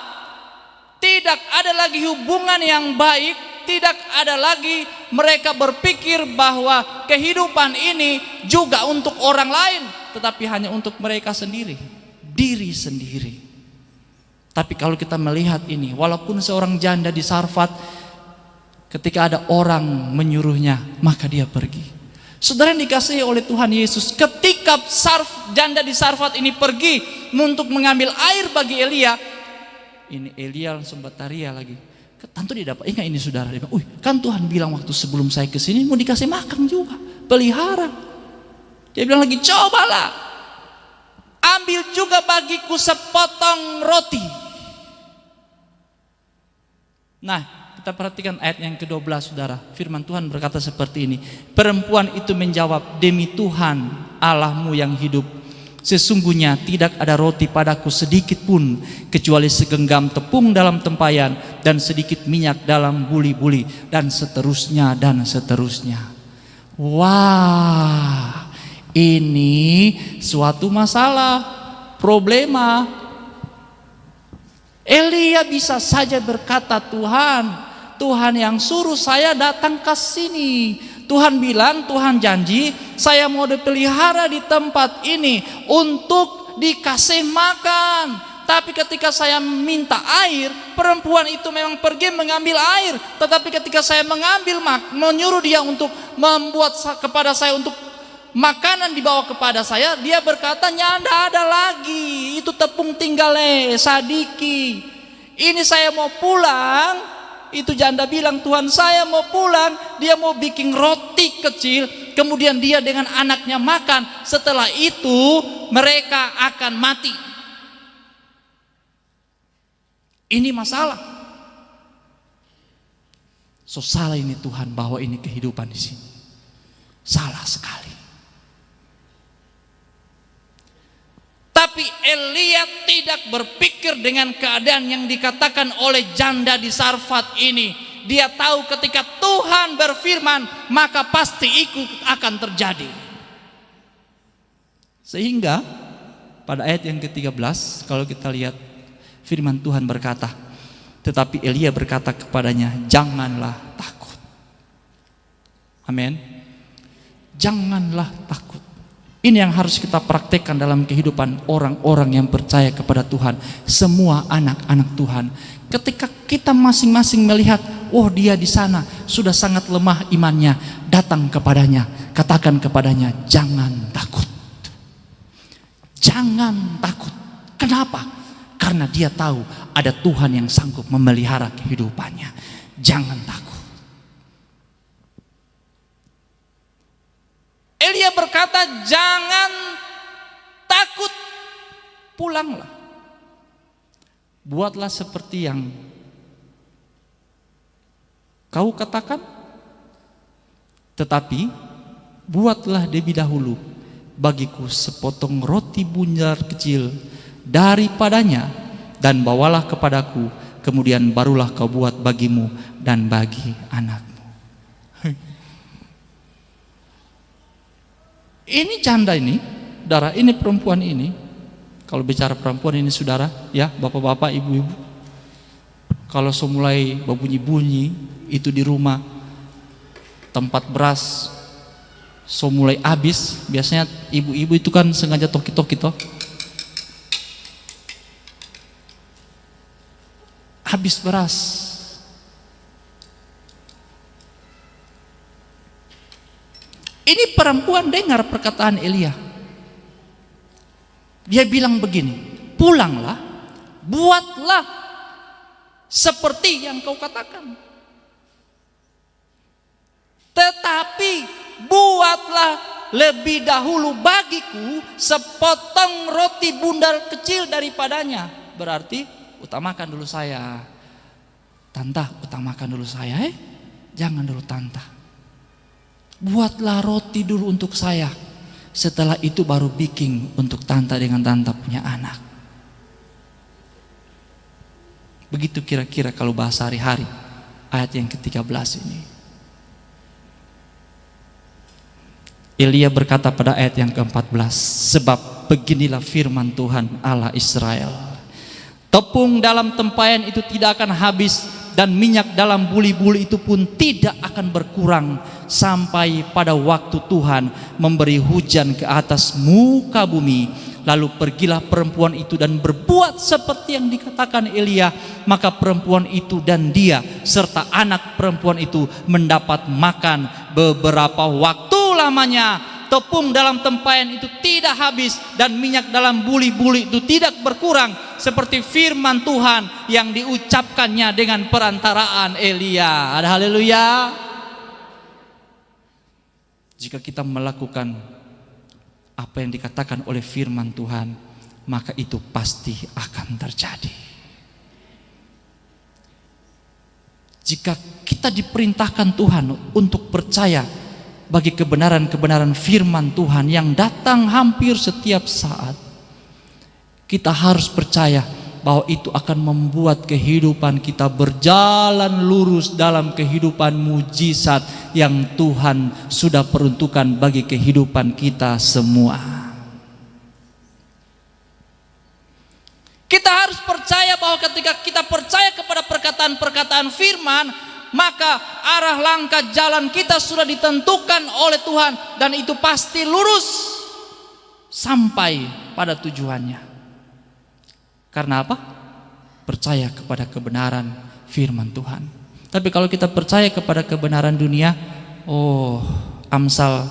Tidak ada lagi hubungan yang baik, tidak ada lagi mereka berpikir bahwa kehidupan ini juga untuk orang lain, tetapi hanya untuk mereka sendiri, diri sendiri. Tapi kalau kita melihat ini, walaupun seorang janda di Sarfat, ketika ada orang menyuruhnya, maka dia pergi. Saudara yang dikasihi oleh Tuhan Yesus, ketika janda di Sarfat ini pergi untuk mengambil air bagi Elia, ini Elia langsung bertaria lagi. Tentu dia dapat, ingat ini saudara, dia bilang, kan Tuhan bilang waktu sebelum saya ke sini mau dikasih makan juga, pelihara. Dia bilang lagi, cobalah, ambil juga bagiku sepotong roti. Nah, kita perhatikan ayat yang ke-12 saudara. Firman Tuhan berkata seperti ini. Perempuan itu menjawab, demi Tuhan Allahmu yang hidup, sesungguhnya tidak ada roti padaku sedikit pun, kecuali segenggam tepung dalam tempayan dan sedikit minyak dalam buli-buli, dan seterusnya dan seterusnya. Wah, ini suatu masalah, problema. Elia bisa saja berkata, Tuhan yang suruh saya datang ke sini. Tuhan bilang, Tuhan janji saya mau dipelihara di tempat ini untuk dikasih makan. Tapi ketika saya minta air, perempuan itu memang pergi mengambil air. Tetapi ketika saya menyuruh dia untuk membuat kepada saya untuk makanan dibawa kepada saya, dia berkata, nyanda ada lagi, itu tepung tinggal sadiki. Ini saya mau pulang. Itu janda bilang, Tuhan saya mau pulang. Dia mau bikin roti kecil, kemudian dia dengan anaknya makan. Setelah itu mereka akan mati. Ini masalah. So salah ini Tuhan bahwa ini kehidupan di sini. Salah sekali. Tapi Elia tidak berpikir dengan keadaan yang dikatakan oleh janda di Sarfat ini. Dia tahu ketika Tuhan berfirman, maka pasti ikut akan terjadi. Sehingga pada ayat yang ke-13, kalau kita lihat, firman Tuhan berkata, tetapi Elia berkata kepadanya, janganlah takut. Amin. Janganlah takut. Ini yang harus kita praktekkan dalam kehidupan orang-orang yang percaya kepada Tuhan. Semua anak-anak Tuhan. Ketika kita masing-masing melihat, oh dia di sana sudah sangat lemah imannya, datang kepadanya, katakan kepadanya, jangan takut. Jangan takut. Kenapa? Karena dia tahu ada Tuhan yang sanggup memelihara kehidupannya. Jangan takut. Elia berkata, jangan takut, pulanglah. Buatlah seperti yang kau katakan, tetapi buatlah lebih dahulu bagiku sepotong roti bundar kecil daripadanya, dan bawalah kepadaku, kemudian barulah kau buat bagimu dan bagi anakmu. Ini janda ini, saudara, ini perempuan ini. Kalau bicara perempuan ini saudara, ya bapak-bapak, ibu-ibu, kalau mulai berbunyi-bunyi itu di rumah, tempat beras mulai habis, biasanya ibu-ibu itu kan sengaja toki-toki toh. Habis beras. Ini perempuan dengar perkataan Elia. Dia bilang begini, pulanglah, buatlah seperti yang kau katakan. Tetapi buatlah lebih dahulu bagiku sepotong roti bundar kecil daripadanya. Berarti utamakan dulu saya. Tanta, utamakan dulu saya, jangan dulu tanta. Buatlah roti dulu untuk saya, Setelah itu baru bikin untuk tante dengan tante punya anak. Begitu kira-kira kalau bahasa hari-hari ayat yang ke-13 ini. Elia berkata pada ayat yang ke-14, sebab beginilah firman Tuhan Allah Israel, tepung dalam tempayan itu tidak akan habis, dan minyak dalam buli-buli itu pun tidak akan berkurang, sampai pada waktu Tuhan memberi hujan ke atas muka bumi. Lalu pergilah perempuan itu dan berbuat seperti yang dikatakan Elia. Maka perempuan itu dan dia serta anak perempuan itu mendapat makan beberapa waktu lamanya. Tepung dalam tempayan itu tidak habis, dan minyak dalam buli-buli itu tidak berkurang, seperti firman Tuhan yang diucapkannya dengan perantaraan Elia. Ada haleluya. Jika kita melakukan apa yang dikatakan oleh firman Tuhan, maka itu pasti akan terjadi. Jika kita diperintahkan Tuhan untuk percaya bagi kebenaran-kebenaran firman Tuhan yang datang hampir setiap saat, kita harus percaya bahwa itu akan membuat kehidupan kita berjalan lurus dalam kehidupan mujizat yang Tuhan sudah peruntukkan bagi kehidupan kita semua. Kita harus percaya bahwa ketika kita percaya kepada perkataan-perkataan firman, maka arah langkah jalan kita sudah ditentukan oleh Tuhan, dan itu pasti lurus sampai pada tujuannya. Karena apa? Percaya kepada kebenaran firman Tuhan. Tapi kalau kita percaya kepada kebenaran dunia, Amsal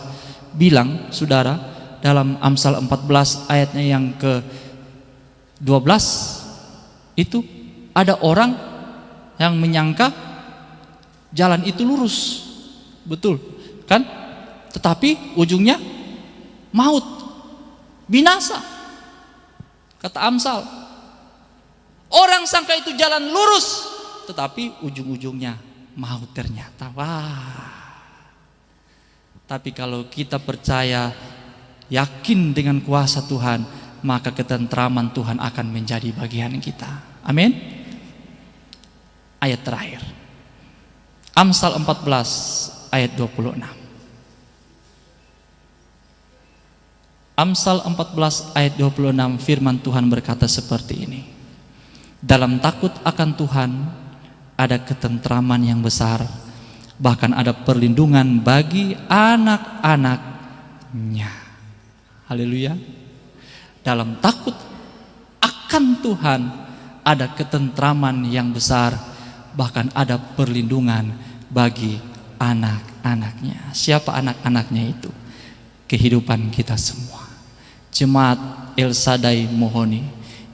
bilang, saudara, dalam Amsal 14 ayatnya yang ke-12, itu ada orang yang menyangka jalan itu lurus, betul kan? Tetapi ujungnya maut, binasa. Kata Amsal, orang sangka itu jalan lurus, tetapi ujung-ujungnya maut ternyata. Tapi kalau kita percaya, yakin dengan kuasa Tuhan, maka ketentraman Tuhan akan menjadi bagian kita. Amin. Ayat terakhir, Amsal 14 ayat 26. Amsal 14 ayat 26, firman Tuhan berkata seperti ini. Dalam takut akan Tuhan ada ketentraman yang besar, bahkan ada perlindungan bagi anak-anaknya. Haleluya. Dalam takut akan Tuhan ada ketentraman yang besar, bahkan ada perlindungan bagi anak-anaknya. Siapa anak-anaknya itu? Kehidupan kita semua. Jemaat El Shaddai Mohoni,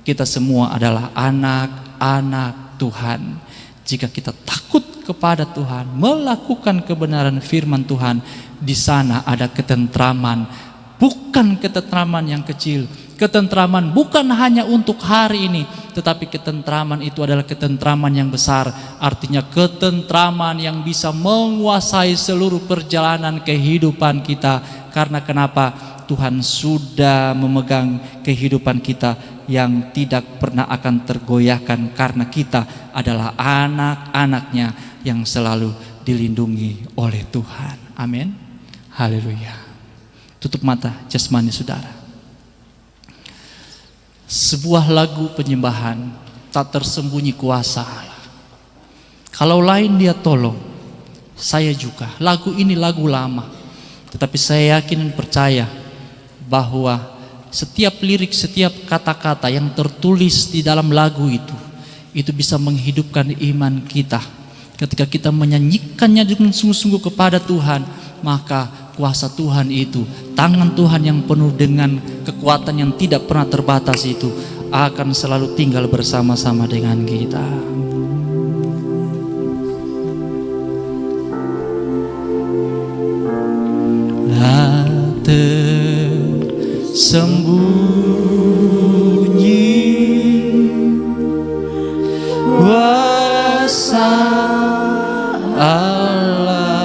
kita semua adalah anak-anak Tuhan. Jika kita takut kepada Tuhan, melakukan kebenaran firman Tuhan, di sana ada ketentraman. Bukan ketentraman yang kecil. Ketentraman bukan hanya untuk hari ini, tetapi ketentraman itu adalah ketentraman yang besar. Artinya ketentraman yang bisa menguasai seluruh perjalanan kehidupan kita. Karena kenapa? Tuhan sudah memegang kehidupan kita yang tidak pernah akan tergoyahkan, karena kita adalah anak-anaknya yang selalu dilindungi oleh Tuhan. Amin. Haleluya. Tutup mata jasmani saudara. Sebuah lagu penyembahan, tak tersembunyi kuasa Allah. Kalau lain dia tolong, saya juga. Lagu ini lagu lama, tetapi saya yakin dan percaya bahwa setiap lirik, setiap kata-kata yang tertulis di dalam lagu itu bisa menghidupkan iman kita. Ketika kita menyanyikannya dengan sungguh-sungguh kepada Tuhan, maka kuasa Tuhan itu, tangan Tuhan yang penuh dengan kekuatan yang tidak pernah terbatas itu akan selalu tinggal bersama-sama dengan kita. La tersembunyi kuasa Allah,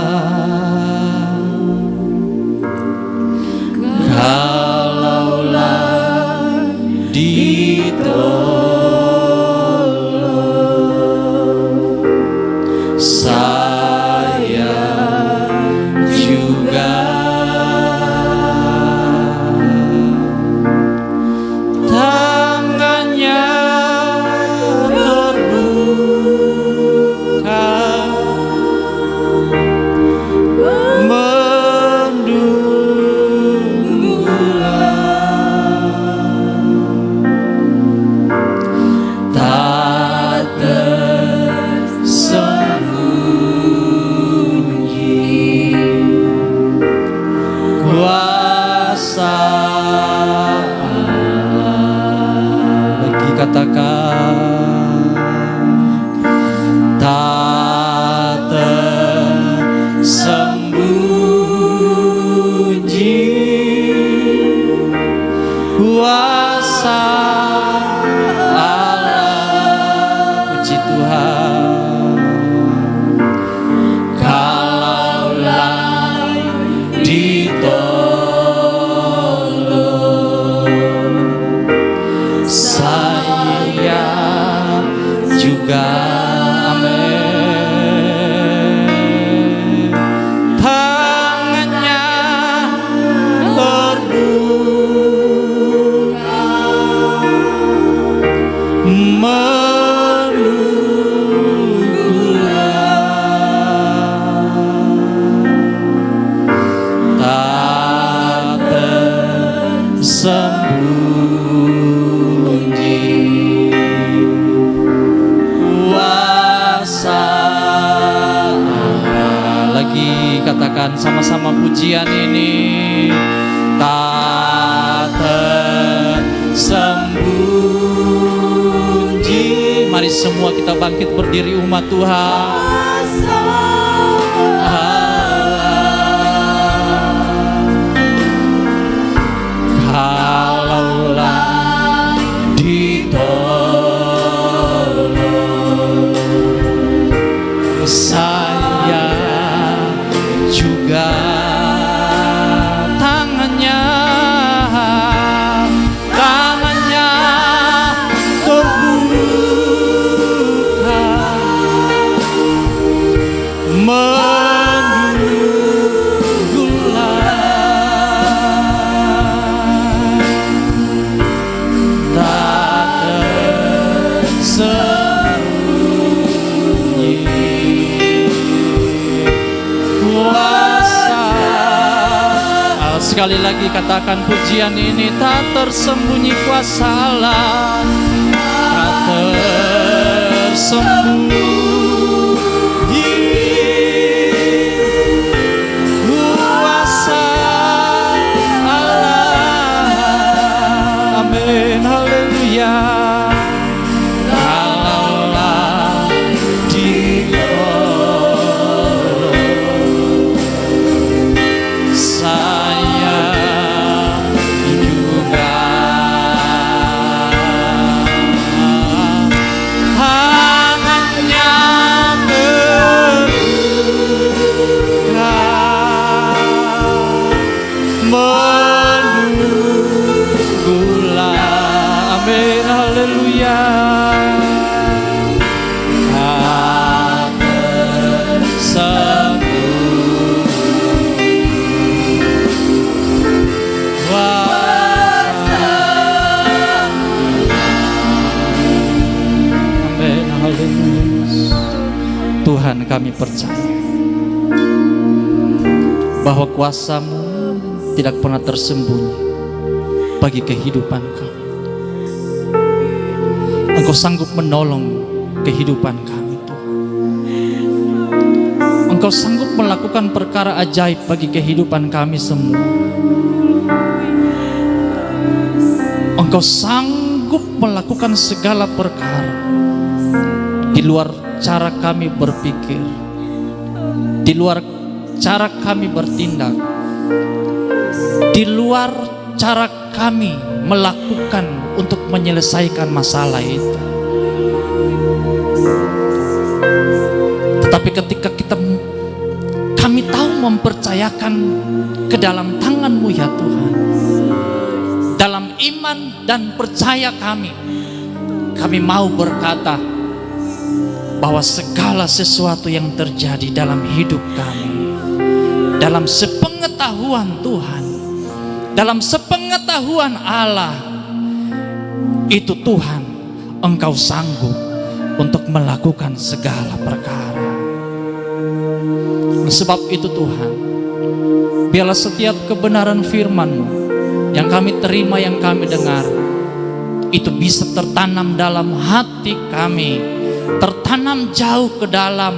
bersama-sama pujian ini. Tak tersembunyi. Mari semua kita bangkit berdiri umat Tuhan. Kalaulah ditolong, saya juga tangannya terbuka sekali lagi katakan pujian ini, tak tersembunyi kuasa Allah, tak tersembunyi kuasa Allah. Amin, haleluya. Kalaulah ditolong, saya juga tangannya terbuka menunggulah. Amin, haleluya. Tak tersembunyi kuasa. Amin, haleluya. Tuhan, kami percaya bahwa kuasa-Mu tidak pernah tersembunyi bagi kehidupan kami. Engkau sanggup menolong kehidupan kami, Tuhan. Engkau sanggup melakukan perkara ajaib bagi kehidupan kami semua. Engkau sanggup melakukan segala perkara di luar cara kami berpikir, di luar cara kami bertindak, di luar cara kami melakukan untuk menyelesaikan masalah itu. Tetapi ketika kami tahu mempercayakan ke dalam tangan-Mu ya Tuhan, dalam iman dan percaya kami mau berkata bahwa segala sesuatu yang terjadi dalam hidup kami, dalam sepengetahuan Tuhan, dalam sepengetahuan Allah, itu Tuhan, Engkau sanggup untuk melakukan segala perkara. Sebab itu Tuhan, biarlah setiap kebenaran firman-Mu yang kami terima, yang kami dengar, itu bisa tertanam dalam hati kami, tertanam jauh ke dalam,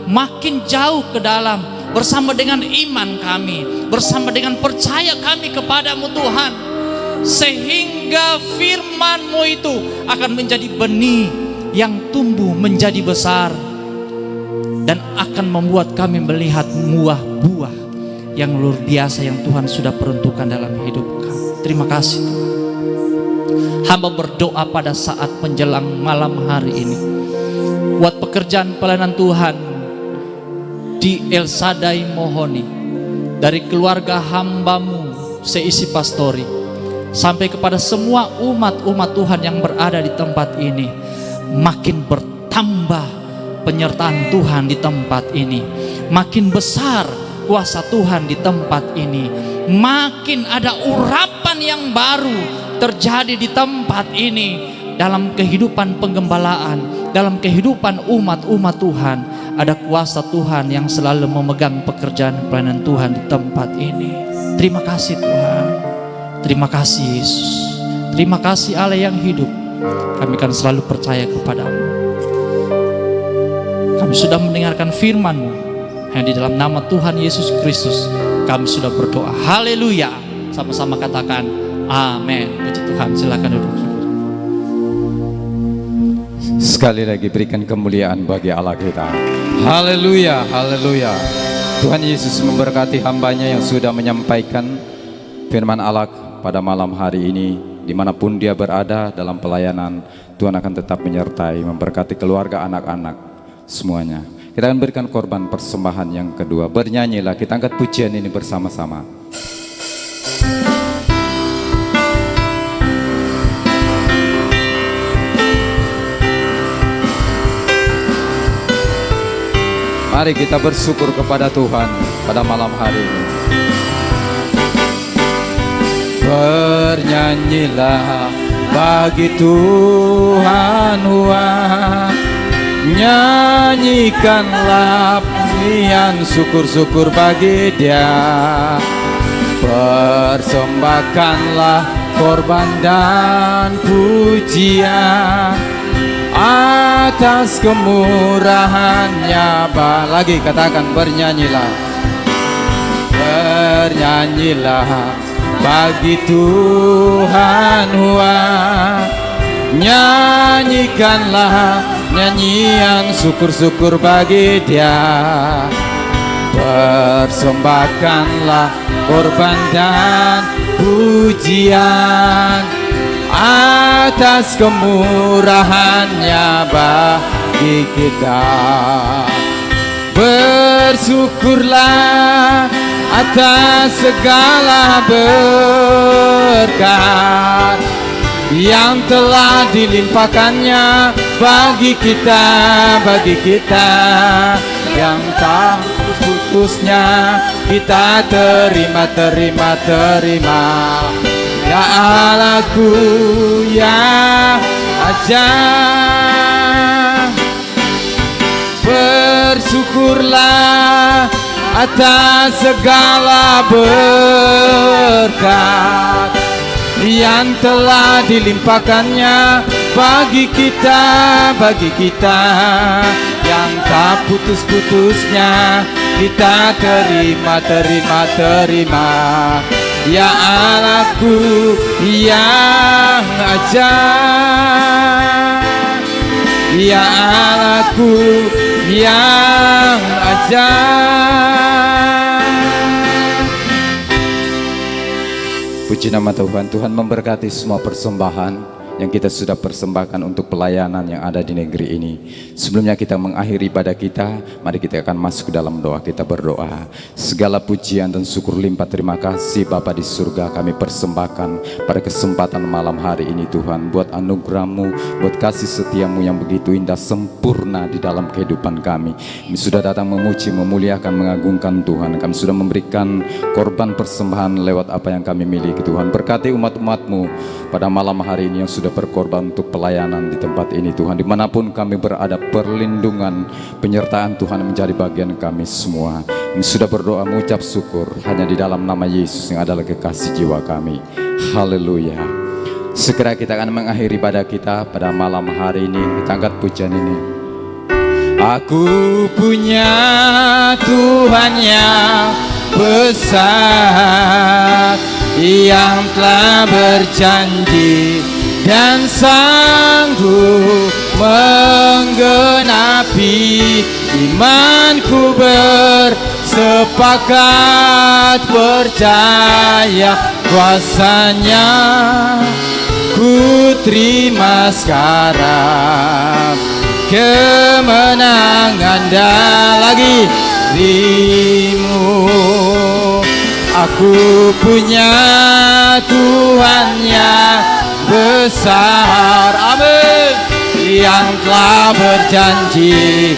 makin jauh ke dalam, bersama dengan iman kami, bersama dengan percaya kami kepadamu Tuhan, sehingga firman-Mu itu akan menjadi benih yang tumbuh menjadi besar dan akan membuat kami melihat buah-buah yang luar biasa yang Tuhan sudah peruntukkan dalam hidup kami. Terima kasih Tuhan. Hamba berdoa pada saat menjelang malam hari ini buat pekerjaan pelayanan Tuhan di El Shaddai Mohoni, dari keluarga hamba-Mu seisi pastori sampai kepada semua umat-umat Tuhan yang berada di tempat ini. Makin bertambah penyertaan Tuhan di tempat ini, makin besar kuasa Tuhan di tempat ini, makin ada urapan yang baru terjadi di tempat ini, dalam kehidupan penggembalaan, dalam kehidupan umat-umat Tuhan. Ada kuasa Tuhan yang selalu memegang pekerjaan pelayanan Tuhan di tempat ini. Terima kasih Tuhan, terima kasih Yesus, terima kasih Allah yang hidup. Kami akan selalu percaya kepadamu. Kami sudah mendengarkan firman-Mu, yang di dalam nama Tuhan Yesus Kristus kami sudah berdoa. Haleluya. Sama-sama katakan amin. Puji Tuhan. Silakan duduk. Sekali lagi berikan kemuliaan bagi Allah kita. Haleluya, haleluya. Tuhan Yesus memberkati hambanya yang sudah menyampaikan firman Allah pada malam hari ini. Dimanapun dia berada dalam pelayanan, Tuhan akan tetap menyertai, memberkati keluarga, anak-anak, semuanya. Kita akan berikan korban persembahan yang kedua. Bernyanyilah, kita angkat pujian ini bersama-sama. Mari kita bersyukur kepada Tuhan pada malam hari ini. Bernyanyilah bagi Tuhan, nyanyikanlah pujian syukur-syukur bagi Dia. Persembahkanlah korban dan pujian atas kemurahannya. Lagi katakan bernyanyilah, bernyanyilah bagi Tuhan, nyanyikanlah nyanyian syukur-syukur bagi Dia. Persembahkanlah korban dan pujian atas kemurahannya bagi kita. Bersyukurlah atas segala berkat yang telah dilimpahkannya bagi kita yang tak putusnya kita terima. Ya Allahku yang ajaib, bersyukurlah atas segala berkat yang telah dilimpahkannya bagi kita yang tak putus-putusnya kita terima. Ya Allahku yang ajaib, ya Allahku yang ajaib. Puji nama Tuhan. Tuhan memberkati semua persembahan yang kita sudah persembahkan untuk pelayanan yang ada di negeri ini. Sebelumnya kita mengakhiri ibadah kita, mari kita akan masuk ke dalam doa. Kita berdoa. Segala pujian dan syukur limpah terima kasih Bapa di surga kami persembahkan pada kesempatan malam hari ini Tuhan, buat anugerah-Mu, buat kasih setia-Mu yang begitu indah sempurna di dalam kehidupan kami. Kami sudah datang memuji, memuliakan, mengagungkan Tuhan. Kami sudah memberikan korban persembahan lewat apa yang kami miliki Tuhan. Berkati umat-umat-Mu pada malam hari ini yang sudah berkorban untuk pelayanan di tempat ini Tuhan. Dimanapun kami berada, perlindungan, penyertaan Tuhan menjadi bagian kami semua. Kami sudah berdoa mengucap syukur hanya di dalam nama Yesus yang adalah kekasih jiwa kami. Haleluya. Segera kita akan mengakhiri ibadah kita pada malam hari ini. Kita angkat pujian ini. Aku punya Tuhan yang besar, yang telah berjanji dan sanggup menggenapi. Imanku bersepakat percaya kuasanya. Ku terima sekarang kemenangan dan lagi dirimu. Aku punya Tuhan yang besar, amin, yang telah berjanji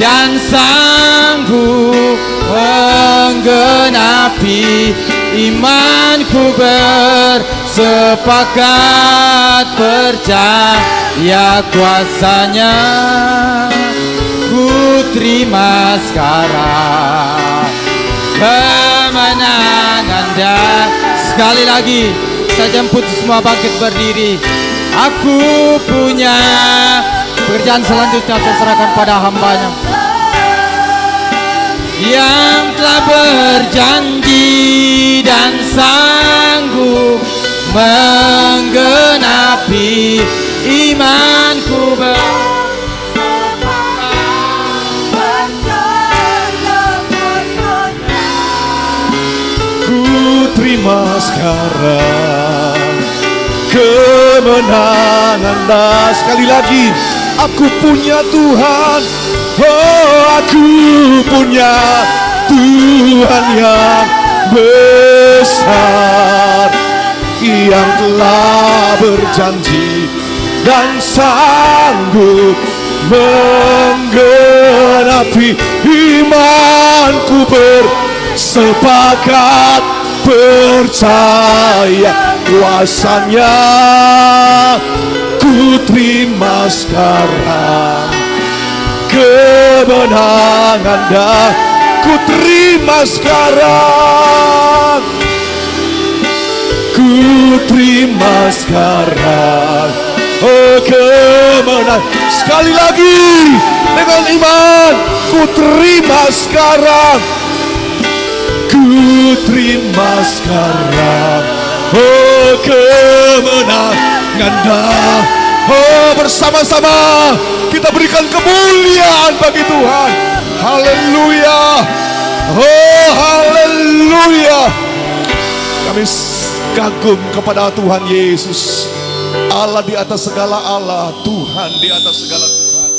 dan sanggup menggenapi. Imanku bersepakat percaya kuasanya. Ku terima sekarang kemenangan dan sekali lagi saya jemput semua bangkit berdiri. Aku punya pekerjaan selanjutnya saya serahkan pada hambanya. yang telah berjanji dan sanggup menggenapi imanku Ku terima sekarang kemenangan. Dan sekali lagi, aku punya Tuhan. Oh, aku punya Tuhan yang besar, yang telah berjanji dan sanggup menggenapi imanku. Bersepakat percaya kuasanya. Ku terima sekarang kemenangan, dan ku terima sekarang. Ku terima sekarang, oh kemenangan. Sekali lagi dengan iman, ku terima sekarang. Ku terima sekarang, oh kemenangan. Dan oh bersama-sama kita berikan kemuliaan bagi Tuhan. Haleluya. Oh haleluya. Kami kagum kepada Tuhan Yesus, Allah di atas segala Allah, Tuhan di atas segala Tuhan.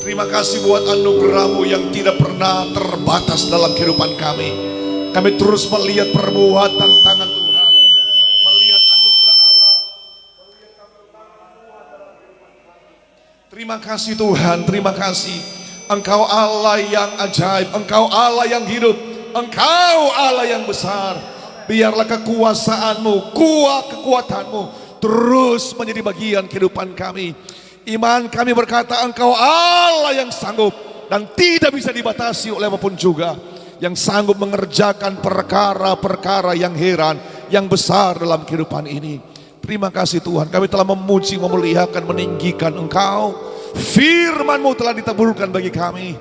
Terima kasih buat anugerah-Mu yang tidak pernah terbatas dalam kehidupan kami. Kami terus melihat perbuatan tangan Tuhan, melihat anugerah Allah, melihat keberkatan Tuhan dalam kehidupan kami. Terima kasih Tuhan, terima kasih. Engkau Allah yang ajaib, Engkau Allah yang hidup, Engkau Allah yang besar. Biarlah kekuasaan-Mu, kekuatan-Mu terus menjadi bagian kehidupan kami. Iman kami berkata Engkau Allah yang sanggup dan tidak bisa dibatasi oleh apapun juga, yang sanggup mengerjakan perkara-perkara yang heran, yang besar dalam kehidupan ini. Terima kasih Tuhan, kami telah memuji, memuliakan, meninggikan Engkau. Firman-Mu telah ditaburkan bagi kami.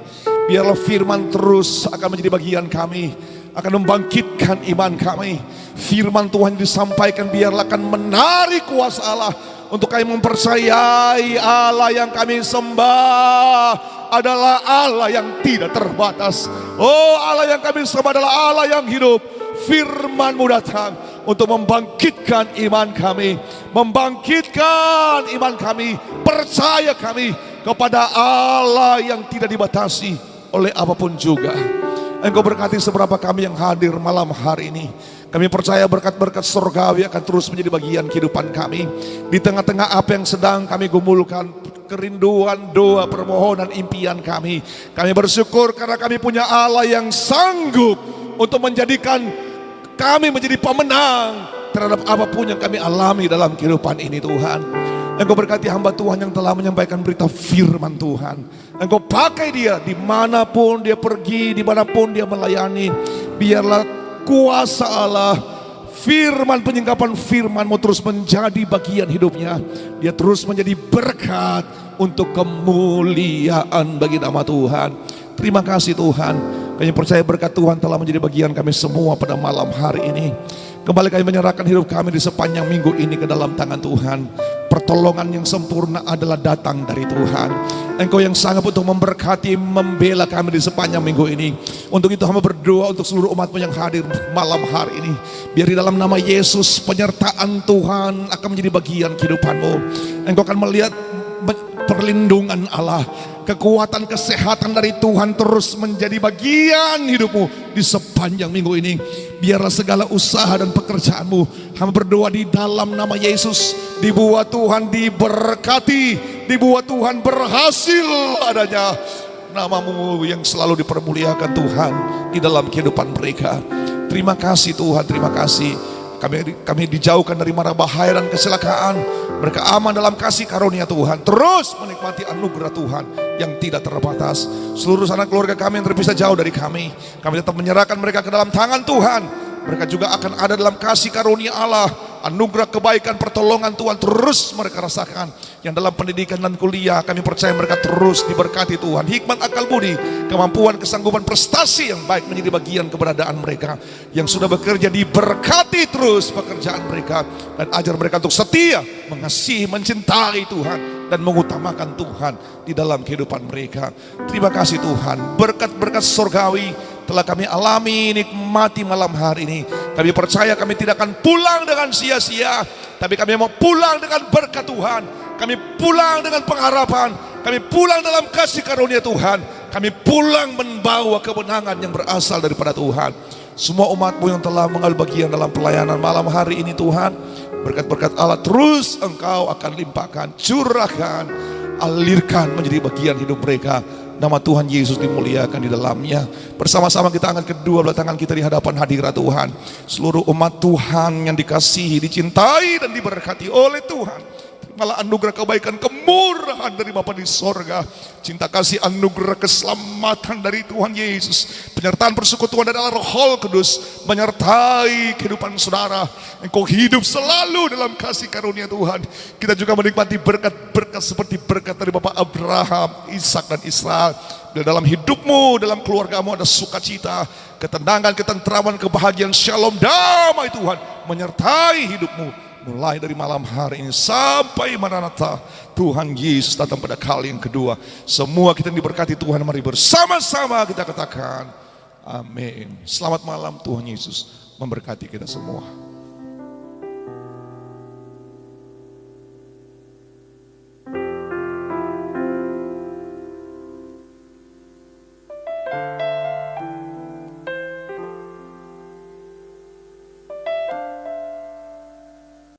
Biarlah firman terus akan menjadi bagian kami, akan membangkitkan iman kami. Firman Tuhan disampaikan biarlah akan menarik kuasa Allah untuk kami mempercayai Allah yang kami sembah adalah Allah yang tidak terbatas. Oh, Allah yang kami sembah adalah Allah yang hidup. Firman-Mu datang untuk membangkitkan iman kami, membangkitkan iman kami, percaya kami kepada Allah yang tidak dibatasi oleh apapun juga. Engkau berkati seberapa kami yang hadir malam hari ini. Kami percaya berkat-berkat surgawi akan terus menjadi bagian kehidupan kami. Di tengah-tengah apa yang sedang kami gumulkan, kerinduan, doa, permohonan, impian kami. Kami bersyukur karena kami punya Allah yang sanggup untuk menjadikan kami menjadi pemenang terhadap apapun yang kami alami dalam kehidupan ini Tuhan. Engkau berkati hamba Tuhan yang telah menyampaikan berita firman Tuhan. Engkau pakai dia dimanapun dia pergi, dimanapun dia melayani. Biarlah kuasa Allah, firman, penyingkapan firman-Mu terus menjadi bagian hidupnya. Dia terus menjadi berkat untuk kemuliaan bagi nama Tuhan. Terima kasih Tuhan. Kami percaya berkat Tuhan telah menjadi bagian kami semua pada malam hari ini. Kembali kami menyerahkan hidup kami di sepanjang minggu ini ke dalam tangan Tuhan. Pertolongan yang sempurna adalah datang dari Tuhan. Engkau yang sanggup untuk memberkati, membela kami di sepanjang minggu ini. Untuk itu hamba berdoa untuk seluruh umat-Mu yang hadir malam hari ini. Biar di dalam nama Yesus penyertaan Tuhan akan menjadi bagian kehidupan-Mu. Engkau akan melihat perlindungan Allah, kekuatan, kesehatan dari Tuhan terus menjadi bagian hidupmu di sepanjang minggu ini. Biarlah segala usaha dan pekerjaanmu, hamba berdoa di dalam nama Yesus, dibuat Tuhan diberkati, dibuat Tuhan berhasil adanya. Nama-Mu yang selalu dipermuliakan Tuhan di dalam kehidupan mereka. Terima kasih Tuhan, terima kasih. Kami dijauhkan dari mara bahaya dan kecelakaan. Mereka aman dalam kasih karunia Tuhan. Terus menikmati anugerah Tuhan yang tidak terbatas. Seluruh sanak keluarga kami yang terpisah jauh dari kami, kami tetap menyerahkan mereka ke dalam tangan Tuhan. Mereka juga akan ada dalam kasih karunia Allah anugerah kebaikan, pertolongan Tuhan terus mereka rasakan. Yang dalam pendidikan dan kuliah, kami percaya mereka terus diberkati Tuhan. Hikmat, akal budi, kemampuan, kesanggupan, prestasi yang baik menjadi bagian keberadaan mereka. Yang sudah bekerja diberkati terus pekerjaan mereka. Dan ajar mereka untuk setia, mengasihi, mencintai Tuhan, dan mengutamakan Tuhan di dalam kehidupan mereka. Terima kasih Tuhan, berkat-berkat surgawi telah kami alami, nikmati malam hari ini. Kami percaya kami tidak akan pulang dengan sia-sia, tapi kami mau pulang dengan berkat Tuhan. Kami pulang dengan pengharapan, kami pulang dalam kasih karunia Tuhan. Kami pulang membawa kemenangan yang berasal daripada Tuhan. Semua umat-Mu yang telah mengambil bagian dalam pelayanan malam hari ini Tuhan, berkat-berkat Allah terus Engkau akan limpahkan, curahkan, alirkan menjadi bagian hidup mereka. Nama Tuhan Yesus dimuliakan di dalamnya. Bersama-sama kita angkat kedua belah tangan kita di hadapan hadirat Tuhan. Seluruh umat Tuhan yang dikasihi, dicintai dan diberkati oleh Tuhan. Malah anugerah kebaikan, kemurahan dari Bapa di sorga, cinta kasih, anugerah keselamatan dari Tuhan Yesus, penyertaan persekutuan dari Allah Roh Kudus menyertai kehidupan saudara. Engkau hidup selalu dalam kasih karunia Tuhan. Kita juga menikmati berkat-berkat seperti berkat dari Bapak Abraham, Ishak dan Israel. Bila dalam hidupmu, dalam keluargamu ada sukacita, ketenangan, ketentraman, kebahagiaan, shalom, damai Tuhan menyertai hidupmu. Mulai dari malam hari ini sampai Maranatha, Tuhan Yesus datang pada kali yang kedua. Semua kita diberkati Tuhan, mari bersama-sama kita katakan amin. Selamat malam, Tuhan Yesus memberkati kita semua.